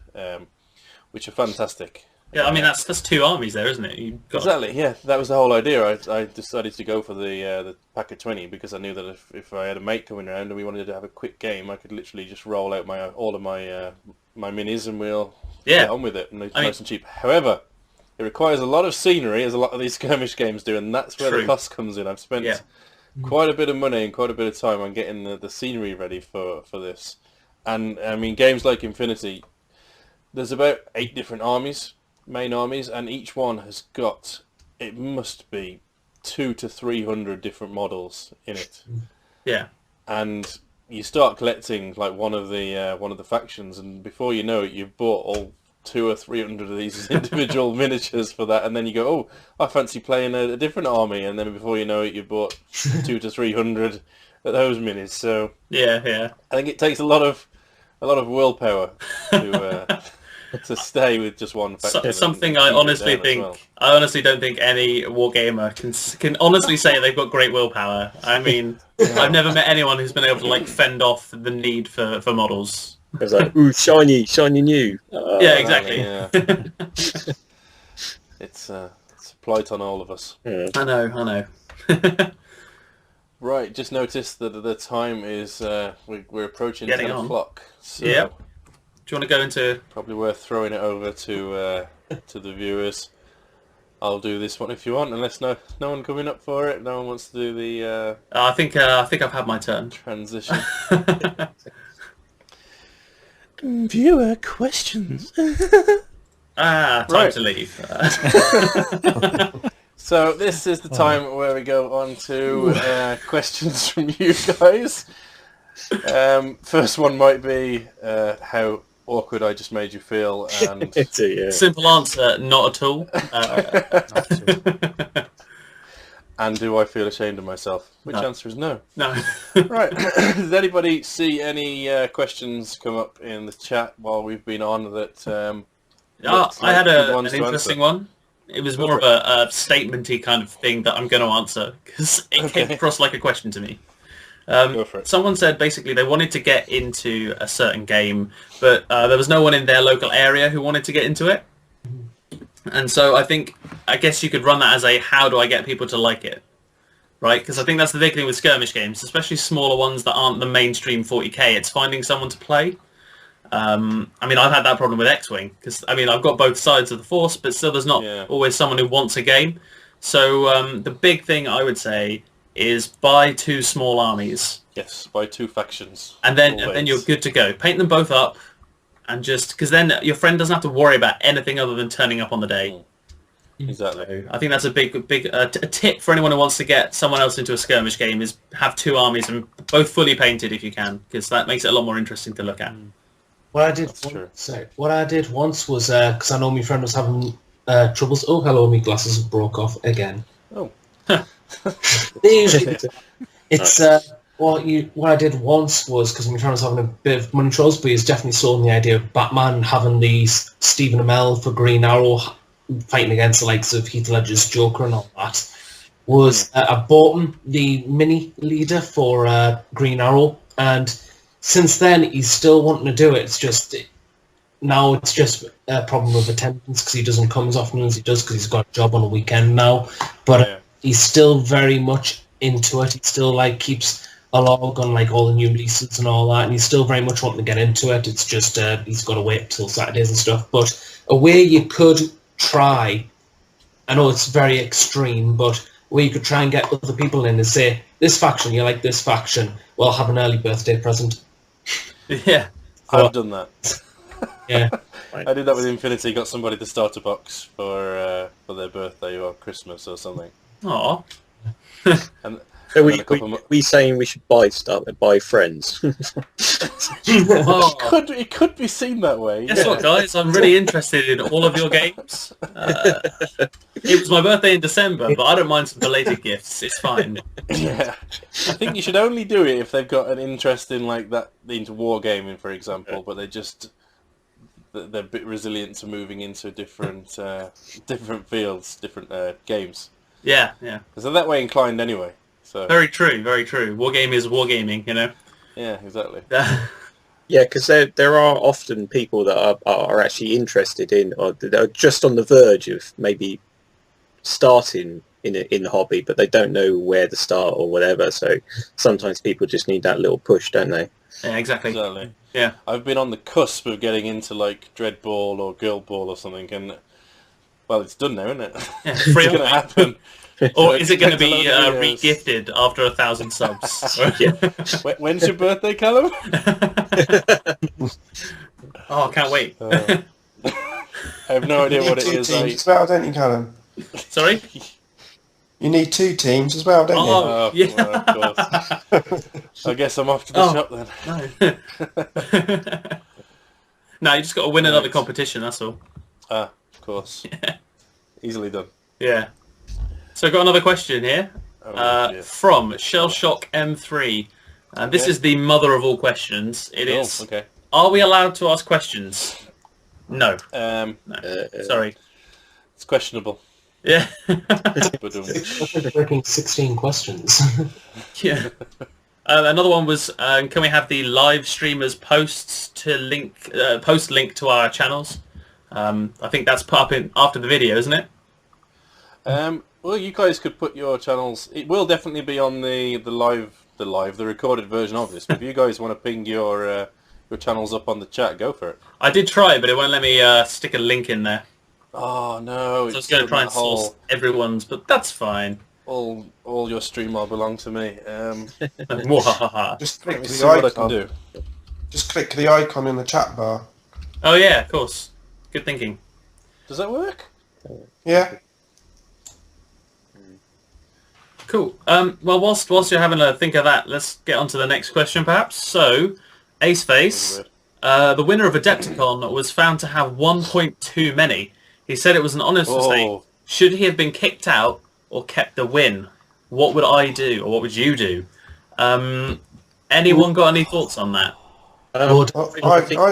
which are fantastic. Yeah, I mean that's 2 armies there, isn't it? Exactly. Yeah, that was the whole idea. I decided to go for the pack of 20 because I knew that if I had a mate coming around and we wanted to have a quick game, I could literally just roll out all of my minis and we'll get on with it, and it's nice and cheap. However, it requires a lot of scenery, as a lot of these skirmish games do, and that's where the cost comes in. I've spent quite a bit of money and quite a bit of time on getting the scenery ready for this. And I mean, games like Infinity, there's about 8 different armies, main armies, and each one has got, it must be 200 to 300 different models in it. Yeah. And you start collecting like one of the factions, and before you know it, you've bought all 200 or 300 of these individual miniatures for that, and then you go, oh, I fancy playing a different army, and then before you know it, you bought 200 to 300 of those minis. So I think it takes a lot of willpower to stay with just one faction. Something I honestly don't think any wargamer can honestly say they've got great willpower. I mean, I've never met anyone who's been able to like fend off the need for models. It's like, ooh, shiny new. Yeah, exactly. It's a plight on all of us. Yeah. I know. Right, just noticed that the time is we're approaching 10 o'clock. So Do you want to go into? Probably worth throwing it over to the viewers. I'll do this one if you want, unless no one coming up for it. No one wants to do the. I think I've had my turn. Transition. Viewer questions. Time to leave. So this is the time where we go on to questions from you guys. First one might be how awkward I just made you feel, and simple answer, not at all. And do I feel ashamed of myself? Which answer is no. No. Right. Does anybody see any questions come up in the chat while we've been on that? I had an interesting one. It was more of a statement-y kind of thing that I'm going to answer because it came across like a question to me. Go for it. Someone said basically they wanted to get into a certain game, but there was no one in their local area who wanted to get into it. And so I guess you could run that as a how do I get people to like it, right? Because I think that's the big thing with skirmish games, especially smaller ones that aren't the mainstream 40k. It's finding someone to play. I mean, I've had that problem with X-Wing because I mean I've got both sides of the force, but still there's not always someone who wants a game. So the big thing I would say is buy 2 small armies. Yes, buy 2 factions. And then you're good to go. Paint them both up. And just because then your friend doesn't have to worry about anything other than turning up on the day. Exactly. So I think that's a big a tip for anyone who wants to get someone else into a skirmish game is have 2 armies and both fully painted if you can, because that makes it a lot more interesting to look at. What I did once was because I know my friend was having troubles. Oh, hello, my glasses have broke off again. Oh. It's what I did once was because my friend was having a bit of money troubles, but he's definitely sold the idea of Batman having the Stephen Amell for Green Arrow fighting against the likes of Heath Ledger's Joker and all that. I bought him the mini leader for Green Arrow, and since then he's still wanting to do it. It's just a problem of attendance because he doesn't come as often as he does because he's got a job on a weekend now. But he's still very much into it. He still like keeps a log on like all the new releases and all that, and he's still very much wanting to get into it. It's just he's got to wait till Saturdays and stuff. But a way you could try, I know it's very extreme, but where you could try and get other people in is say, this faction, you like this faction, well, have an early birthday present. Yeah. I've done that. Yeah. I did that with Infinity. Got somebody the starter box for their birthday or Christmas or something. Aw. And So then we saying we should buy friends. Oh. it could be seen that way. Guess what, guys? I'm really interested in all of your games. It was my birthday in December, but I don't mind some belated gifts. It's fine. Yeah, I think you should only do it if they've got an interest in like that into wargaming, for example. But they're a bit resilient to moving into different different fields, different games. Yeah, yeah. Because they're that way inclined anyway. So Very true, very true. Wargame is wargaming, you know? yeah, exactly. Yeah, because there are often people that are actually interested in, or that are just on the verge of maybe starting in the hobby, but they don't know where to start or whatever. So sometimes people just need that little push, don't they? Yeah, exactly. Exactly. Yeah. I've been on the cusp of getting into like Dread Ball or Girl Ball or something, and well, it's done now, isn't it? Yeah, It's free going to happen. Or is it going to be Expect a load of videos. re-gifted after 1,000 subs? When's your birthday, Callum? Oh, I can't wait. I have no idea what it You need is. two teams as well, don't you, Callum? Sorry? You need 2 teams as well, don't you? Oh, yeah. Well, of course. I guess I'm off to the shop then. No. No, you just got to win another competition, that's all. Ah, of course. Yeah. Easily done. Yeah. So I've got another question here Dear. from Shellshock M3. This Okay. is the mother of all questions. It Oh, is, okay. are we allowed to ask questions? No. No. Sorry. It's questionable. Yeah. But, Working 16 questions. Yeah. Another one was, can we have the live streamers posts to link to our channels? I think that's put up in after the video, isn't it? well, you guys could put your channels. It will definitely be on the recorded version of this. But if you guys want to ping your channels up on the chat, go for it. I did try, but it won't let me stick a link in there. Oh no! So I was going to try and source everyone's, but that's fine. All your stream will belong to me. Mwahaha. Just Let click me the see what I can icon. do. Just click the icon in the chat bar. Oh yeah, of course. Good thinking. Does that work? Yeah. Cool. Well, whilst you're having a think of that, let's get on to the next question, perhaps. So, Ace Face, the winner of Adepticon was found to have 1 point too many. He said it was an honest mistake. Should he have been kicked out or kept the win? What would I do, or what would you do? Anyone got any thoughts on that? I'm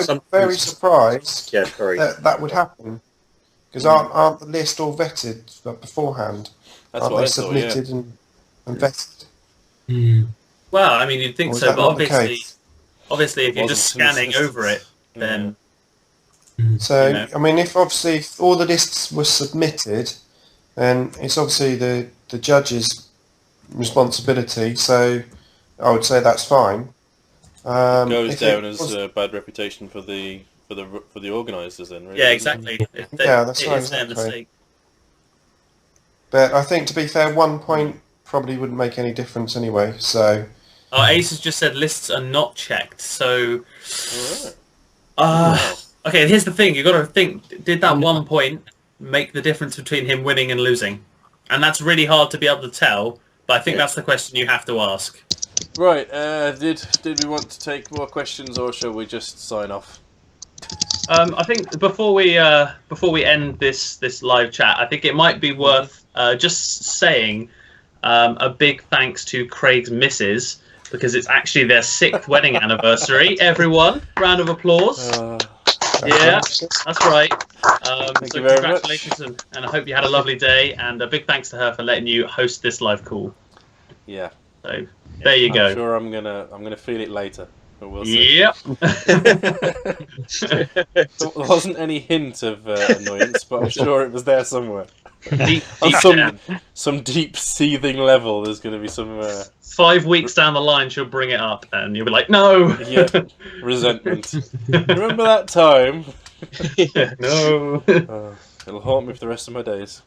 some- very surprised Yeah, sorry. that would happen. Because aren't the list all vetted beforehand? That's Aren't what they I thought. Yeah. submitted and vetted? Well, I mean, you'd think Or is so, that but not the obviously, case? if you're just Wasn't scanning consistent. over it, then So, You know. I mean, if all the lists were submitted, then it's obviously the judge's responsibility. So, I would say that's fine. Goes if down it as was- a bad reputation for the organisers then. Really, yeah, doesn't it? exactly. If they- Yeah, that's it right, is their exactly. mistake. But I think, to be fair, 1 point probably wouldn't make any difference anyway. So, Oh, Ace has just said lists are not checked. So, Alright. okay. Here's the thing: you got to think: did that 1 point make the difference between him winning and losing? And that's really hard to be able to tell. But I think that's the question you have to ask. Right. Did we want to take more questions, or shall we just sign off? I think before we end this live chat, I think it might be worth just saying a big thanks to Craig's missus, because it's actually their 6th wedding anniversary. Everyone, round of applause. Yeah, that's right. So you very congratulations, and I hope you had a lovely day. And a big thanks to her for letting you host this live call. Yeah. So there you go. I'm sure I'm gonna feel it later. But we'll see. Yep. There wasn't any hint of annoyance, but I'm sure it was there somewhere. Deep, On deep some down. some deep seething level, there's going to be some 5 weeks down the line, she'll bring it up, and you'll be like, "No, yeah, resentment. Remember that time? no." It'll haunt me for the rest of my days.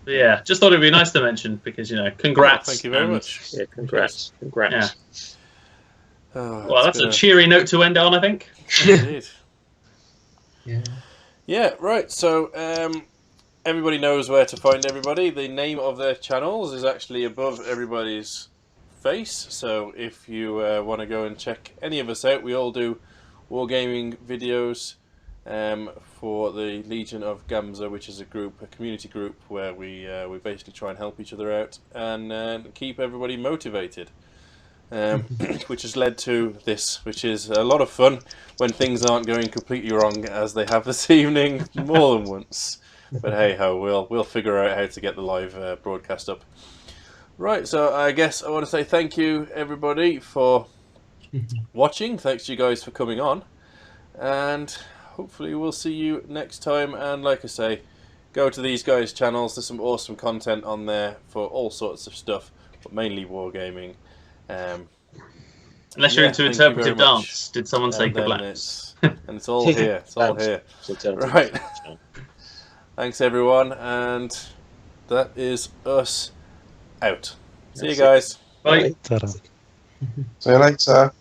But yeah, just thought it'd be nice to mention because congrats. Thank you very and- much. Yeah, congrats. Yeah. Oh, Well, that's a cheery note to end on, I think. Indeed. Yeah. Yeah, right. So everybody knows where to find everybody. The name of their channels is actually above everybody's face. So if you want to go and check any of us out, we all do wargaming videos for the Legion of Gamza, which is a community group where we basically try and help each other out and keep everybody motivated. Which has led to this, which is a lot of fun when things aren't going completely wrong, as they have this evening more than once. But hey ho, we'll figure out how to get the live broadcast up. Right, so I guess I want to say thank you everybody for watching. Thanks to you guys for coming on, and hopefully we'll see you next time. And like I say, go to these guys' channels. There's some awesome content on there for all sorts of stuff, but mainly wargaming. Unless you're Yeah, into thank you interpretive very much. dance. Did someone say And then kablams? and it's all here. It's all here. Right. Thanks everyone, and that is us out. See you guys. Bye. Ta-da. See you later.